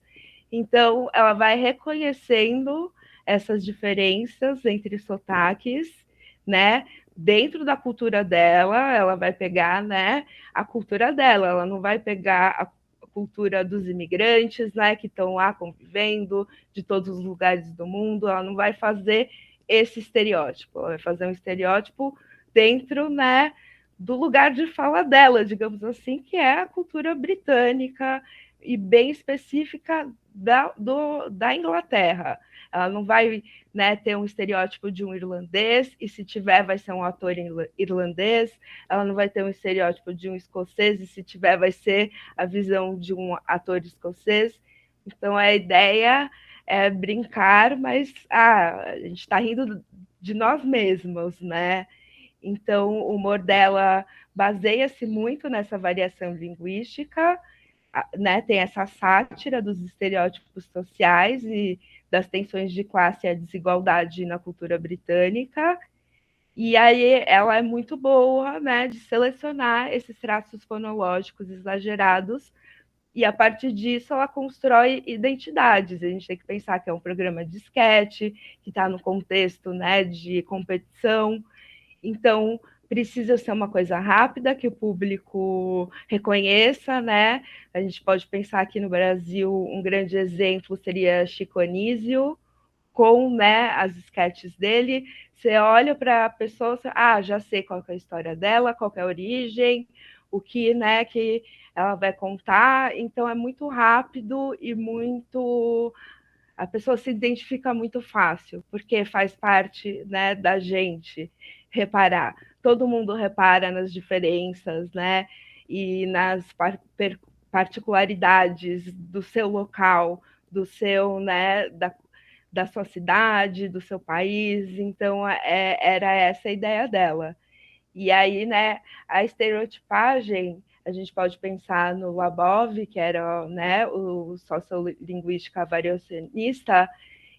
então ela vai reconhecendo essas diferenças entre sotaques, né, dentro da cultura dela. Ela vai pegar, né, a cultura dela, ela não vai pegar a cultura dos imigrantes, né, que estão lá convivendo, de todos os lugares do mundo. Ela não vai fazer esse estereótipo, ela vai fazer um estereótipo dentro, né, do lugar de fala dela, digamos assim, que é a cultura britânica e bem específica da Inglaterra. Ela não vai, né, ter um estereótipo de um irlandês, e se tiver vai ser um ator irlandês. Ela não vai ter um estereótipo de um escocês, e se tiver vai ser a visão de um ator escocês. Então a ideia é brincar, mas a gente está rindo de nós mesmos, né? Então o humor dela baseia-se muito nessa variação linguística né, tem essa sátira dos estereótipos sociais e das tensões de classe e a desigualdade na cultura britânica. E aí ela é muito boa, né, de selecionar esses traços fonológicos exagerados, e a partir disso ela constrói identidades. A gente tem que pensar que é um programa de esquete, que está no contexto, né, de competição, então precisa ser uma coisa rápida, que o público reconheça, né? A gente pode pensar aqui no Brasil, um grande exemplo seria Chico Anísio, com, né, as sketches dele. Você olha para a pessoa, já sei qual é a história dela, qual é a origem, o que, né, que ela vai contar. Então é muito rápido e muito, a pessoa se identifica muito fácil, porque faz parte, né, da gente reparar. Todo mundo repara nas diferenças, né, e nas particularidades do seu local, do seu, né, da sua cidade, do seu país. Então era essa a ideia dela. E aí, né, a estereotipagem, a gente pode pensar no Labov, que era, né, o sociolinguística variacionista,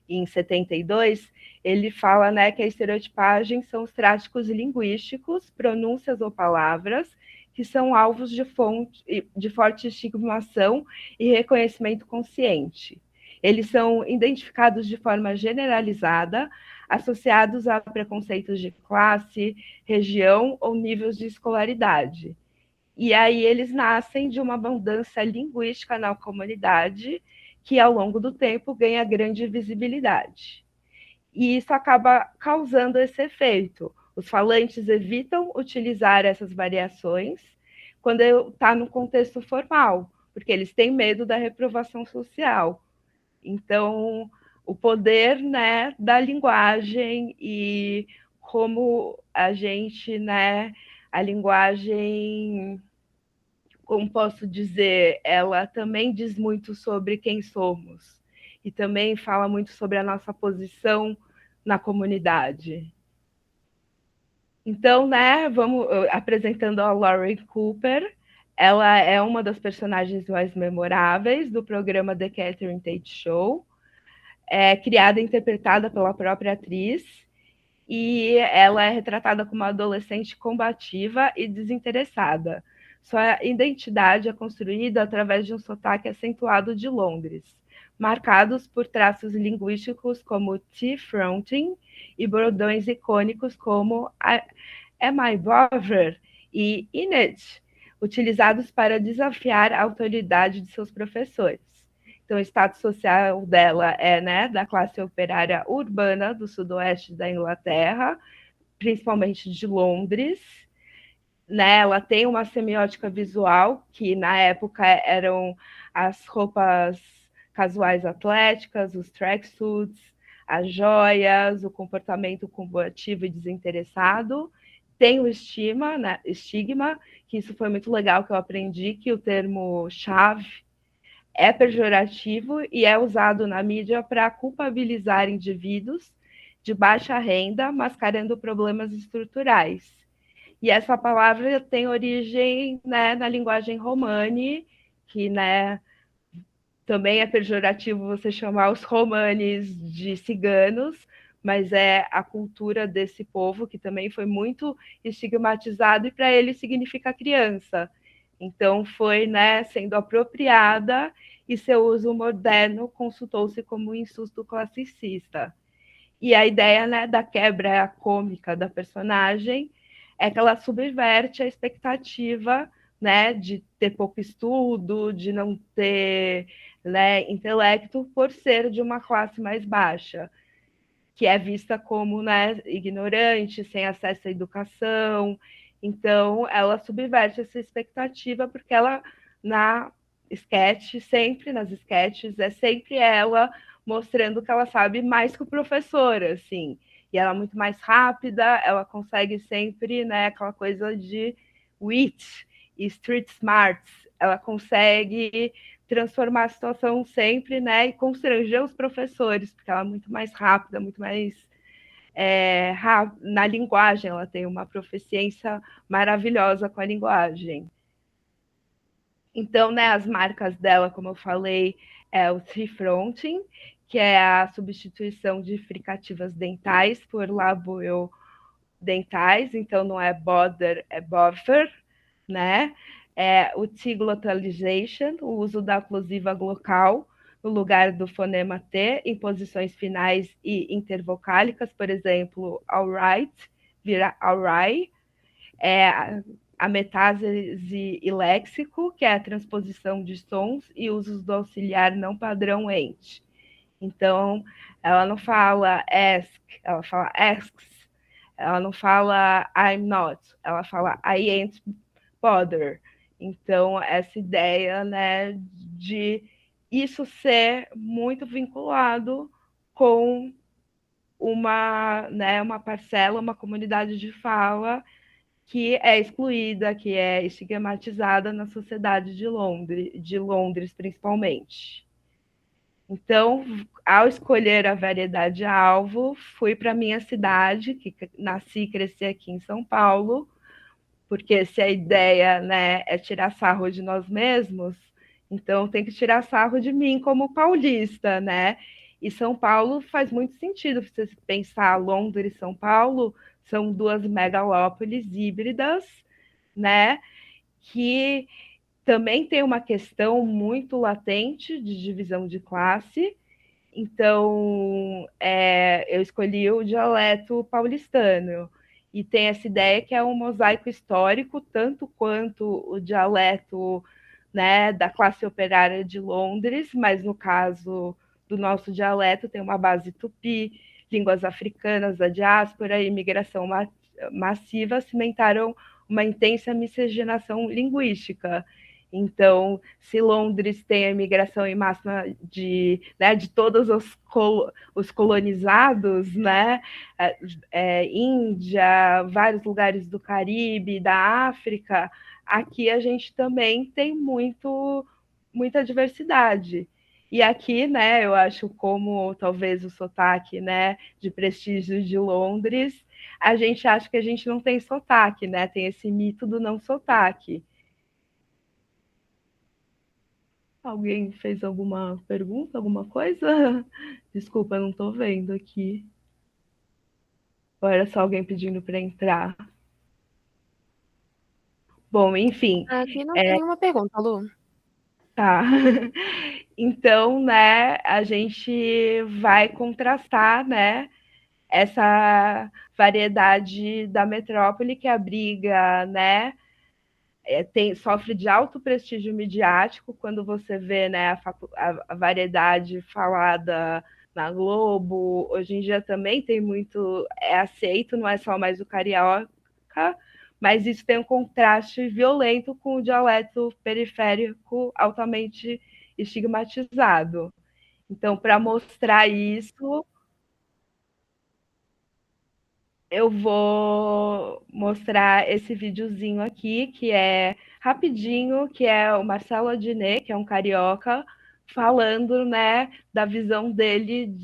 em 72, ele fala, né, que a estereotipagem são os tráticos linguísticos, pronúncias ou palavras, que são alvos de forte estigmação e reconhecimento consciente. Eles são identificados de forma generalizada, associados a preconceitos de classe, região ou níveis de escolaridade. E aí eles nascem de uma abundância linguística na comunidade, que ao longo do tempo ganha grande visibilidade. E isso acaba causando esse efeito. Os falantes evitam utilizar essas variações quando está no contexto formal, porque eles têm medo da reprovação social. Então, o poder, né, da linguagem e como a gente, né, a linguagem, como posso dizer, ela também diz muito sobre quem somos e também fala muito sobre a nossa posição na comunidade. Então, né, vamos apresentando a Lauren Cooper. Ela é uma das personagens mais memoráveis do programa The Catherine Tate Show, criada e interpretada pela própria atriz, e ela é retratada como uma adolescente combativa e desinteressada. Sua identidade é construída através de um sotaque acentuado de Londres, marcados por traços linguísticos como T-fronting e bordões icônicos como Am I Bother e In It, utilizados para desafiar a autoridade de seus professores. Então, o status social dela é, né, da classe operária urbana do sudoeste da Inglaterra, principalmente de Londres. Né, ela tem uma semiótica visual, que na época eram as roupas casuais atléticas, os tracksuits, as joias, o comportamento combativo e desinteressado. Tem o estigma, né, que isso foi muito legal, que eu aprendi, que o termo chave é pejorativo e é usado na mídia para culpabilizar indivíduos de baixa renda, mascarando problemas estruturais. E essa palavra tem origem, né, na linguagem romani, que, né, também é pejorativo você chamar os romanes de ciganos, mas é a cultura desse povo que também foi muito estigmatizado, e para ele significa criança. Então foi, né, sendo apropriada, e seu uso moderno consultou-se como um insulto classicista. E a ideia, né, da quebra cômica da personagem é que ela subverte a expectativa, né, de ter pouco estudo, de não ter, né, intelecto, por ser de uma classe mais baixa, que é vista como, né, ignorante, sem acesso à educação. Então, ela subverte essa expectativa, porque ela, nas sketches, é sempre ela mostrando que ela sabe mais que o professor, assim. E ela é muito mais rápida, ela consegue sempre, né, aquela coisa de wit e street smarts. Ela consegue transformar a situação sempre, né, e constranger os professores, porque ela é muito mais rápida, muito mais na linguagem, ela tem uma proficiência maravilhosa com a linguagem. Então, né, as marcas dela, como eu falei, é o Trifronting, que é a substituição de fricativas dentais por laboio dentais, então não é bother, é buffer, né? É o T-glottalization, o uso da oclusiva glocal no lugar do fonema T em posições finais e intervocálicas, por exemplo, alright vira alright, a metásese e léxico, que é a transposição de sons e usos do auxiliar não padrão ent. Então, ela não fala ask, ela fala asks. Ela não fala I'm not, ela fala I ain't bother. Então, essa ideia, né, de isso ser muito vinculado com uma parcela, uma comunidade de fala que é excluída, que é estigmatizada na sociedade de Londres principalmente. Então, ao escolher a variedade alvo, fui para a minha cidade, que nasci e cresci aqui em São Paulo, porque se a ideia, né, é tirar sarro de nós mesmos, então tem que tirar sarro de mim como paulista, né? E São Paulo faz muito sentido, você pensar Londres e São Paulo, são duas megalópolis híbridas, né? Que também tem uma questão muito latente de divisão de classe. Então, eu escolhi o dialeto paulistano. E tem essa ideia que é um mosaico histórico, tanto quanto o dialeto, né, da classe operária de Londres, mas no caso do nosso dialeto tem uma base tupi, línguas africanas, a diáspora e imigração massiva cimentaram uma intensa miscigenação linguística. Então, se Londres tem a imigração em máxima de todos os colonizados, né, Índia, vários lugares do Caribe, da África, aqui a gente também tem muita diversidade. E aqui, né, eu acho como talvez o sotaque, né, de prestígio de Londres, a gente acha que a gente não tem sotaque, né, tem esse mito do não sotaque. Alguém fez alguma pergunta, alguma coisa? Desculpa, eu não estou vendo aqui. Ou era só alguém pedindo para entrar? Bom, enfim. Aqui não tem nenhuma pergunta, Lu. Tá. Então, né, a gente vai contrastar, né, essa variedade da metrópole que abriga, né, sofre de alto prestígio midiático quando você vê, né, a variedade falada na Globo. Hoje em dia também tem muito, aceito, não é só mais o carioca, mas isso tem um contraste violento com o dialeto periférico altamente estigmatizado. Então, para mostrar isso, eu vou mostrar esse videozinho aqui, que é rapidinho, que é o Marcelo Adnet, que é um carioca, falando, né, da visão dele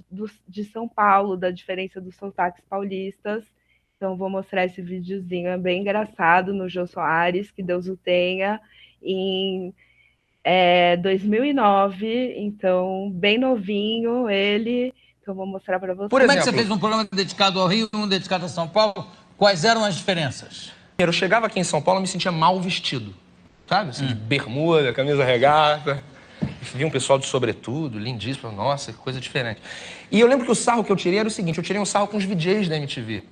de São Paulo, da diferença dos sotaques paulistas. Então, vou mostrar esse videozinho, é bem engraçado, no Jô Soares, que Deus o tenha, em 2009, então, bem novinho ele. Então, vou mostrar para vocês. Por exemplo, como é que você fez um programa dedicado ao Rio e um dedicado a São Paulo? Quais eram as diferenças? Eu chegava aqui em São Paulo e me sentia mal vestido, sabe? Assim, de bermuda, camisa regata. Vi um pessoal de sobretudo, lindíssimo. Nossa, que coisa diferente. E eu lembro que o sarro que eu tirei era o seguinte, eu tirei um sarro com os VJs da MTV.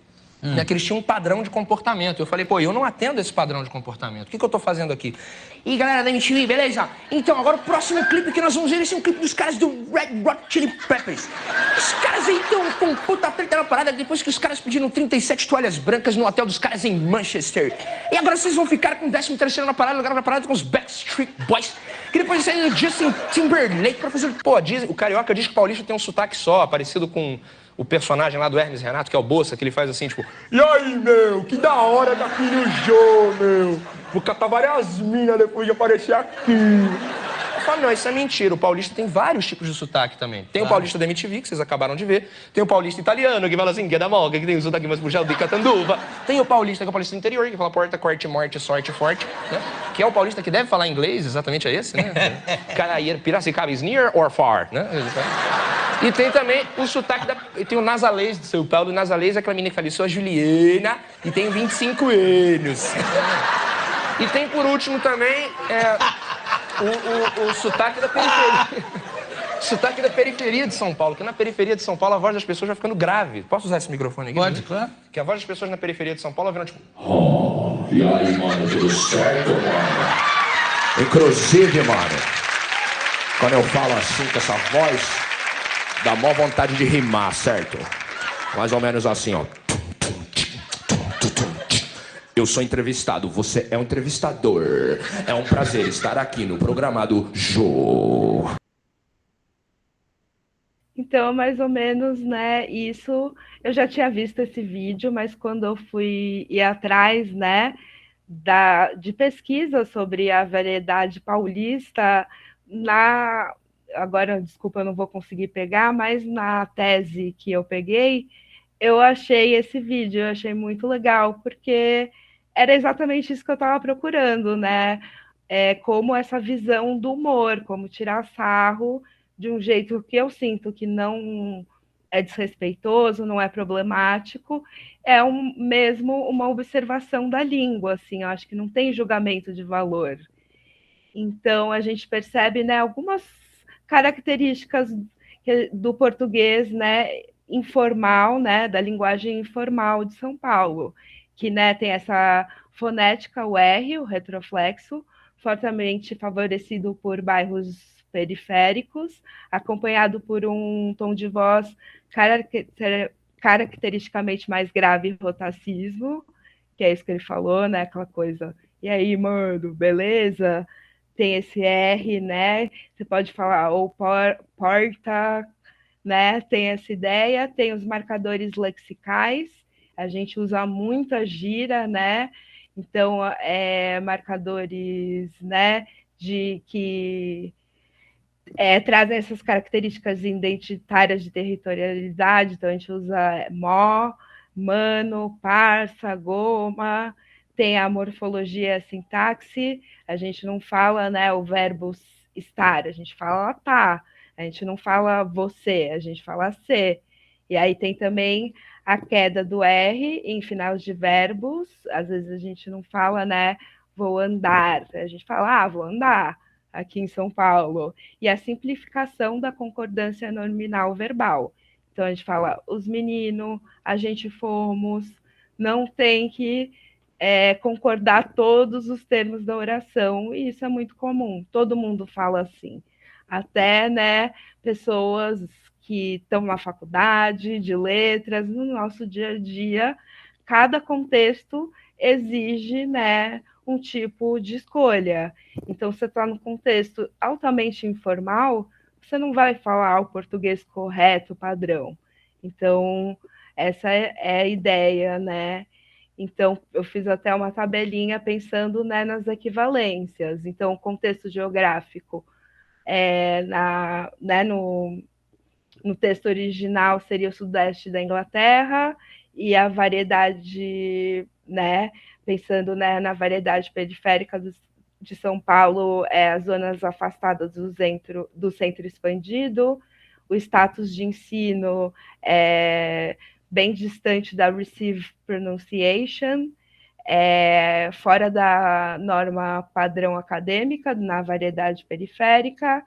Né, que eles tinham um padrão de comportamento. Eu falei, pô, eu não atendo esse padrão de comportamento. O que eu tô fazendo aqui? E galera da MTV, beleza? Então, agora o próximo clipe que nós vamos ver, esse é um clipe dos caras do Red Hot Chili Peppers. Os caras aí estão com puta treta na parada depois que os caras pediram 37 toalhas brancas no hotel dos caras em Manchester. E agora vocês vão ficar com o 13º na parada, lugar na parada com os Backstreet Boys. Que depois saiu o Justin Timberlake pra fazer... Pô, o carioca diz que o paulista tem um sotaque só, parecido com o personagem lá do Hermes Renato, que é o Bolsa, que ele faz assim, tipo... E aí, meu, que da hora daqui no Jô, meu. Vou catar várias minas depois de aparecer aqui. falo, não, isso é mentira. O paulista tem vários tipos de sotaque também. Tem o paulista da MTV, que vocês acabaram de ver. Tem o paulista italiano, que fala assim, que é da moga, que tem o sotaque mais puxado de Catanduva. Tem o paulista, que é o paulista do interior, que fala porta, corte, morte, sorte, forte, né? Que é o paulista que deve falar inglês, exatamente é esse, né? Caraíra, Piracicaba, is near or far, né? E tem também o sotaque tem o nasalês de São Paulo. O nasalês é aquela menina que fala, sou a Juliana e tenho 25 anos. E tem, por último, também o sotaque da periferia. Sotaque da periferia de São Paulo, que na periferia de São Paulo a voz das pessoas vai ficando grave. Posso usar esse microfone aqui? Pode, claro. Que a voz das pessoas na periferia de São Paulo vai virando tipo... E aí, mano, tudo certo, mano? Inclusive, mano, quando eu falo assim com essa voz, dá mó vontade de rimar, certo? Mais ou menos assim, ó. Eu sou entrevistado, você é um entrevistador. É um prazer estar aqui no programado Jô. Então, mais ou menos, né, isso, eu já tinha visto esse vídeo, mas quando eu fui ir atrás, né, de pesquisa sobre a variedade paulista, agora, desculpa, eu não vou conseguir pegar, mas na tese que eu peguei, eu achei esse vídeo, eu achei muito legal, porque era exatamente isso que eu estava procurando, né, como essa visão do humor, como tirar sarro, de um jeito que eu sinto que não é desrespeitoso, não é problemático, mesmo uma observação da língua, assim, eu acho que não tem julgamento de valor. Então, a gente percebe, né, algumas características do português, né, informal, né, da linguagem informal de São Paulo, que, né, tem essa fonética, o R, o retroflexo, fortemente favorecido por bairros periféricos, acompanhado por um tom de voz caracteristicamente mais grave e rotacismo, que é isso que ele falou, né? Aquela coisa, e aí, mano, beleza? Tem esse R, né? Você pode falar, ou porta, né? Tem essa ideia, tem os marcadores lexicais, a gente usa muita gíria, né? Então, marcadores, né? De que trazem essas características identitárias de territorialidade, então a gente usa mó, mano, parça, goma, tem a morfologia, a sintaxe, a gente não fala, né, o verbo estar, a gente fala tá, a gente não fala você, a gente fala ser. E aí tem também a queda do R em finais de verbos, às vezes a gente não fala, né, vou andar, a gente fala, vou andar, aqui em São Paulo, e a simplificação da concordância nominal verbal. Então, a gente fala, os meninos, a gente fomos, não tem que concordar todos os termos da oração, e isso é muito comum, todo mundo fala assim. Até, né, pessoas que estão na faculdade de letras, no nosso dia a dia, cada contexto exige, né, um tipo de escolha. Então, você está num contexto altamente informal, você não vai falar o português correto, padrão. Então, essa é a ideia, né? Então, eu fiz até uma tabelinha pensando, né, nas equivalências. Então, o contexto geográfico, no texto original seria o sudeste da Inglaterra, e a variedade, né, pensando, né, na variedade periférica de São Paulo, as zonas afastadas do centro expandido, o status de ensino bem distante da Received Pronunciation, fora da norma padrão acadêmica, na variedade periférica,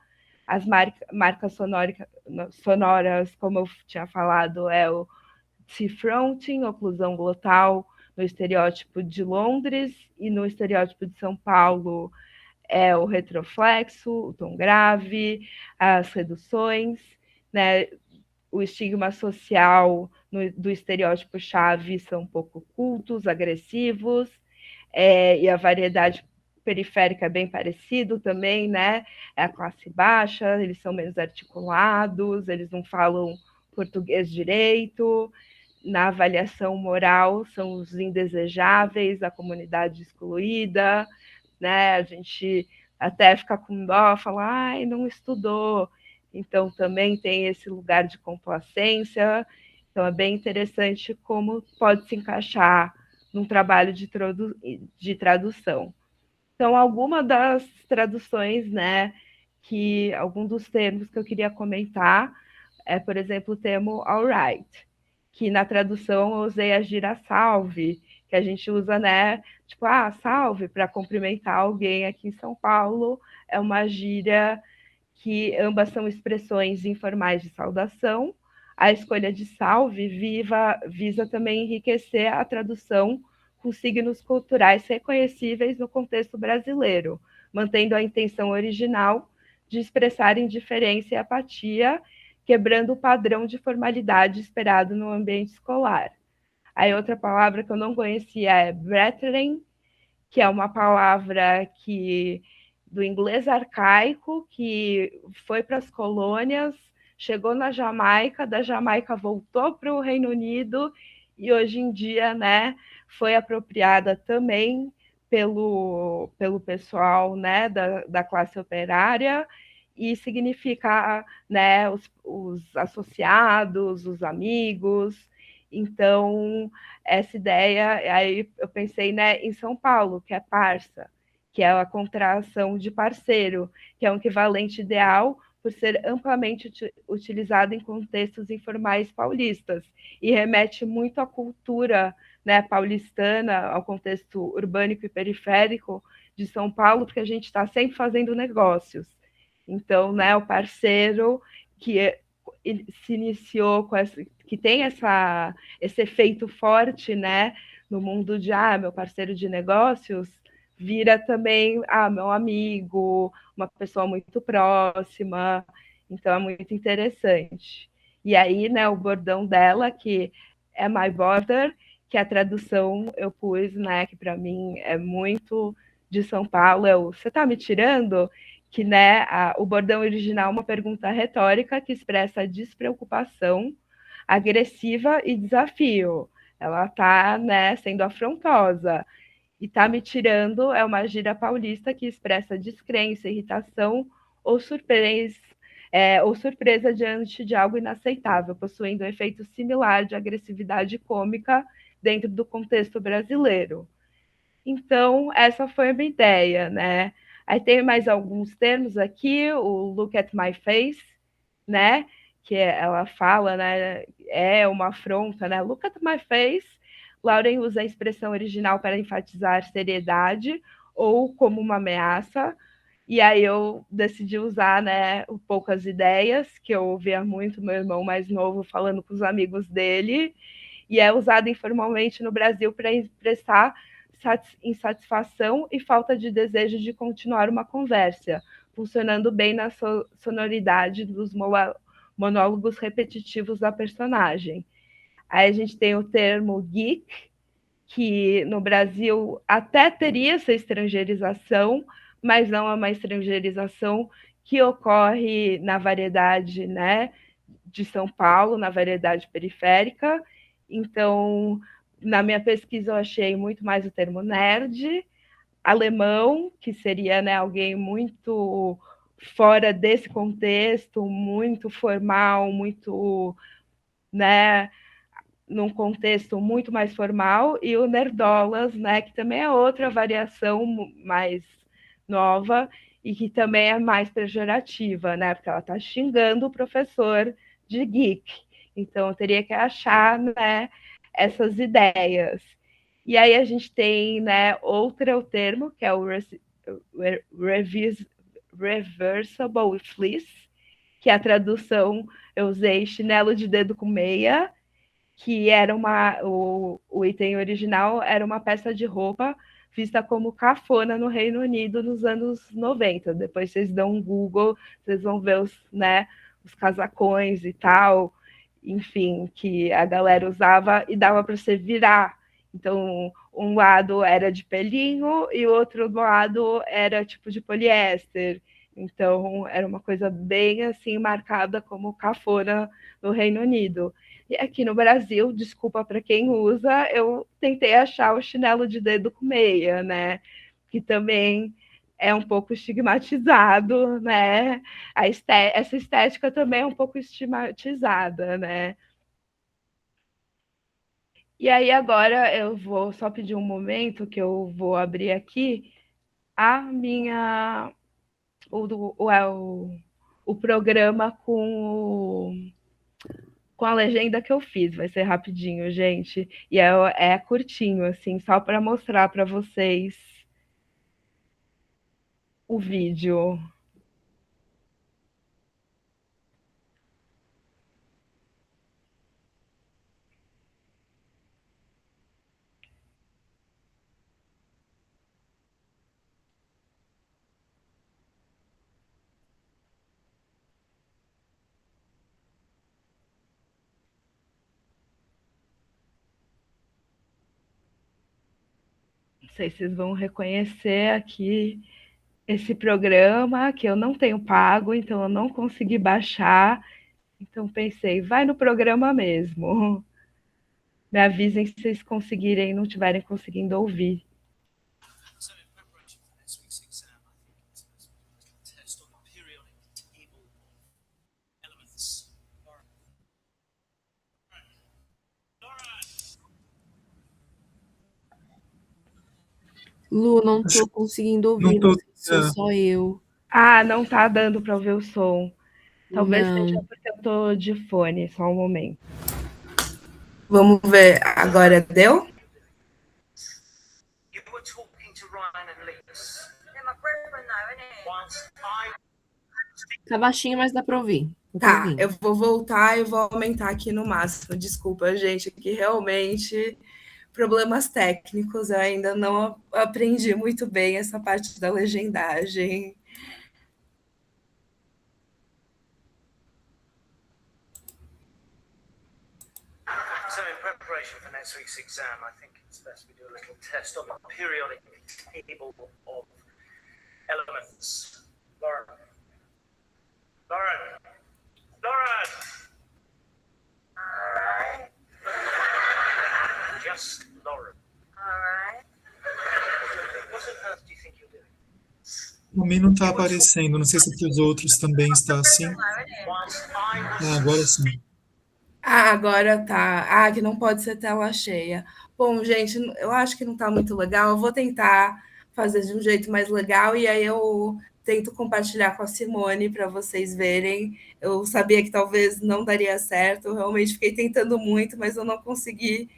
as marcas sonoras, como eu tinha falado, o seafronting, oclusão glotal, no estereótipo de Londres, e no estereótipo de São Paulo é o retroflexo, o tom grave, as reduções, né? O estigma social do estereótipo chave são um pouco cultos, agressivos, e a variedade periférica é bem parecido também, né? É a classe baixa, eles são menos articulados, eles não falam português direito. Na avaliação moral, são os indesejáveis, a comunidade excluída, né? A gente até ficar com dó, falar, ai, não estudou. Então, também tem esse lugar de complacência. Então, é bem interessante como pode se encaixar num trabalho de tradução. Então, alguma das traduções, né, que algum dos termos que eu queria comentar é, por exemplo, o termo alright, que na tradução eu usei a gíria salve, que a gente usa, né, tipo, salve, para cumprimentar alguém aqui em São Paulo, é uma gíria que ambas são expressões informais de saudação. A escolha de salve visa também enriquecer a tradução com signos culturais reconhecíveis no contexto brasileiro, mantendo a intenção original de expressar indiferença e apatia, quebrando o padrão de formalidade esperado no ambiente escolar. Aí outra palavra que eu não conhecia é brethren, que é uma palavra do inglês arcaico, que foi para as colônias, chegou na Jamaica, da Jamaica voltou para o Reino Unido e hoje em dia, né, foi apropriada também pelo pessoal, né, da classe operária, e significa, né, os associados, os amigos. Então, essa ideia, aí eu pensei, né, em São Paulo, que é parça, que é a contração de parceiro, que é um equivalente ideal por ser amplamente utilizado em contextos informais paulistas e remete muito à cultura, né, paulistana, ao contexto urbânico e periférico de São Paulo, porque a gente está sempre fazendo negócios. Então, né, o parceiro que se iniciou com que tem esse efeito forte, né, no mundo de meu parceiro de negócios, vira também meu amigo, uma pessoa muito próxima. Então é muito interessante. E aí, né, o bordão dela, que é My Border, que a tradução eu pus, né, que para mim é muito de São Paulo, você tá me tirando? Que, né, o bordão original é uma pergunta retórica que expressa despreocupação, agressiva e desafio. Ela está, né, sendo afrontosa. E tá me tirando é uma gíria paulista que expressa descrença, irritação ou surpresa diante de algo inaceitável, possuindo um efeito similar de agressividade cômica dentro do contexto brasileiro. Então, essa foi a minha ideia, né? Aí tem mais alguns termos aqui, o look at my face, né? Que ela fala, né? É uma afronta, né? Look at my face. Lauren usa a expressão original para enfatizar seriedade ou como uma ameaça. E aí eu decidi usar, né, o Poucas Ideias, que eu ouvia muito meu irmão mais novo falando com os amigos dele, e é usado informalmente no Brasil para expressar insatisfação e falta de desejo de continuar uma conversa, funcionando bem na sonoridade dos monólogos repetitivos da personagem. Aí a gente tem o termo geek, que no Brasil até teria essa estrangeirização, mas não é uma estrangeirização que ocorre na variedade, né, de São Paulo, na variedade periférica. Então, na minha pesquisa, eu achei muito mais o termo nerd, alemão, que seria, né, alguém muito fora desse contexto, muito formal, muito, né, num contexto muito mais formal, e o nerdolas, né, que também é outra variação mais nova e que também é mais pejorativa, né, porque ela está xingando o professor de geek. Então, eu teria que achar, né, essas ideias. E aí a gente tem, né, outro termo, que é o reversible fleece, que a tradução eu usei chinelo de dedo com meia, que era o item original era uma peça de roupa vista como cafona no Reino Unido nos anos 90. Depois vocês dão um Google, vocês vão ver os casacões e tal, enfim, que a galera usava e dava para você virar. Então, um lado era de pelinho e o outro lado era tipo de poliéster. Então, era uma coisa bem assim marcada como cafona no Reino Unido. E aqui no Brasil, desculpa para quem usa, eu tentei achar o chinelo de dedo com meia, né? Que também é um pouco estigmatizado, né? Essa estética também é um pouco estigmatizada, né? E aí agora eu vou só pedir um momento que eu vou abrir aqui a minha o programa com a legenda que eu fiz. Vai ser rapidinho, gente. E é curtinho, assim, só para mostrar para vocês o vídeo. Não sei se vocês vão reconhecer aqui esse programa que eu não tenho pago, então eu não consegui baixar. Então pensei, vai no programa mesmo. Me avisem se vocês conseguirem, não estiverem conseguindo ouvir. Lu, não tô conseguindo ouvir, não sei se sou só eu. Ah, não tá dando para ouvir o som. Talvez seja Não. porque eu tô de fone, só um momento. Vamos ver, agora deu? Tá baixinho, mas dá para ouvir. Tá, eu vou voltar e vou aumentar aqui no máximo. Desculpa, gente, que realmente problemas técnicos, eu ainda não aprendi muito bem essa parte da legendagem. So in preparation for next week's exam, I think it's best we do a little test on the periodic table of elements. Lauren. Lauren. Lauren! Alright. Just Lauren. Alright. What on earth do you think you're doing? O mim não está aparecendo, não sei se para os outros também está assim. Ah, agora sim. Ah, agora tá. Ah, que não pode ser tela cheia. Bom, gente, eu acho que não tá muito legal. Eu vou tentar fazer de um jeito mais legal e aí eu tento compartilhar com a Simone para vocês verem. Eu sabia que talvez não daria certo, eu realmente fiquei tentando muito, mas eu não consegui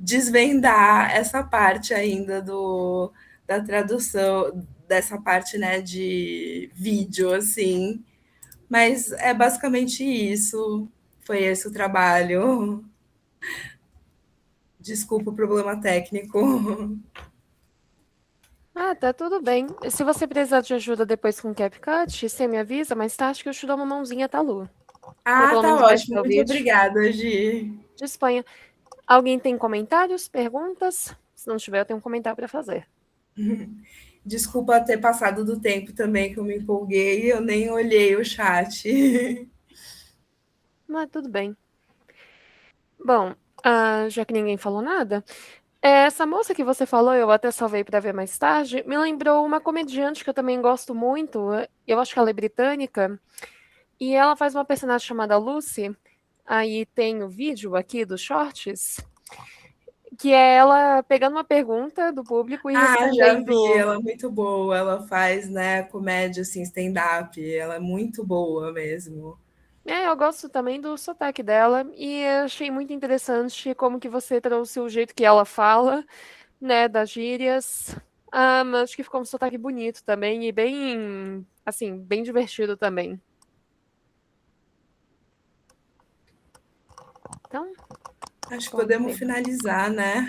desvendar essa parte ainda da tradução, dessa parte, né, de vídeo, assim. Mas é basicamente isso. Foi esse o trabalho. Desculpa o problema técnico. Ah, tá tudo bem. Se você precisar de ajuda depois com o CapCut, você me avisa, mas tá, acho que eu te dou uma mãozinha, tá, Lu? Ah, tá ótimo. Muito obrigada, Gi. Disponha. Alguém tem comentários, perguntas? Se não tiver, eu tenho um comentário para fazer. Desculpa ter passado do tempo também, que eu me empolguei e eu nem olhei o chat. Mas tudo bem. Bom, já que ninguém falou nada, essa moça que você falou, eu até salvei para ver mais tarde, me lembrou uma comediante que eu também gosto muito. Eu acho que ela é britânica. E ela faz uma personagem chamada Lucy. Aí tem o vídeo aqui dos shorts, que é ela pegando uma pergunta do público e respondendo. Já vi, ela é muito boa. Ela faz, né, comédia, assim, stand-up. Ela é muito boa mesmo. Eu gosto também do sotaque dela e achei muito interessante como que você trouxe o jeito que ela fala, né, das gírias. Mas acho que ficou um sotaque bonito também e bem, assim, bem divertido também. Então, acho que podemos finalizar, né?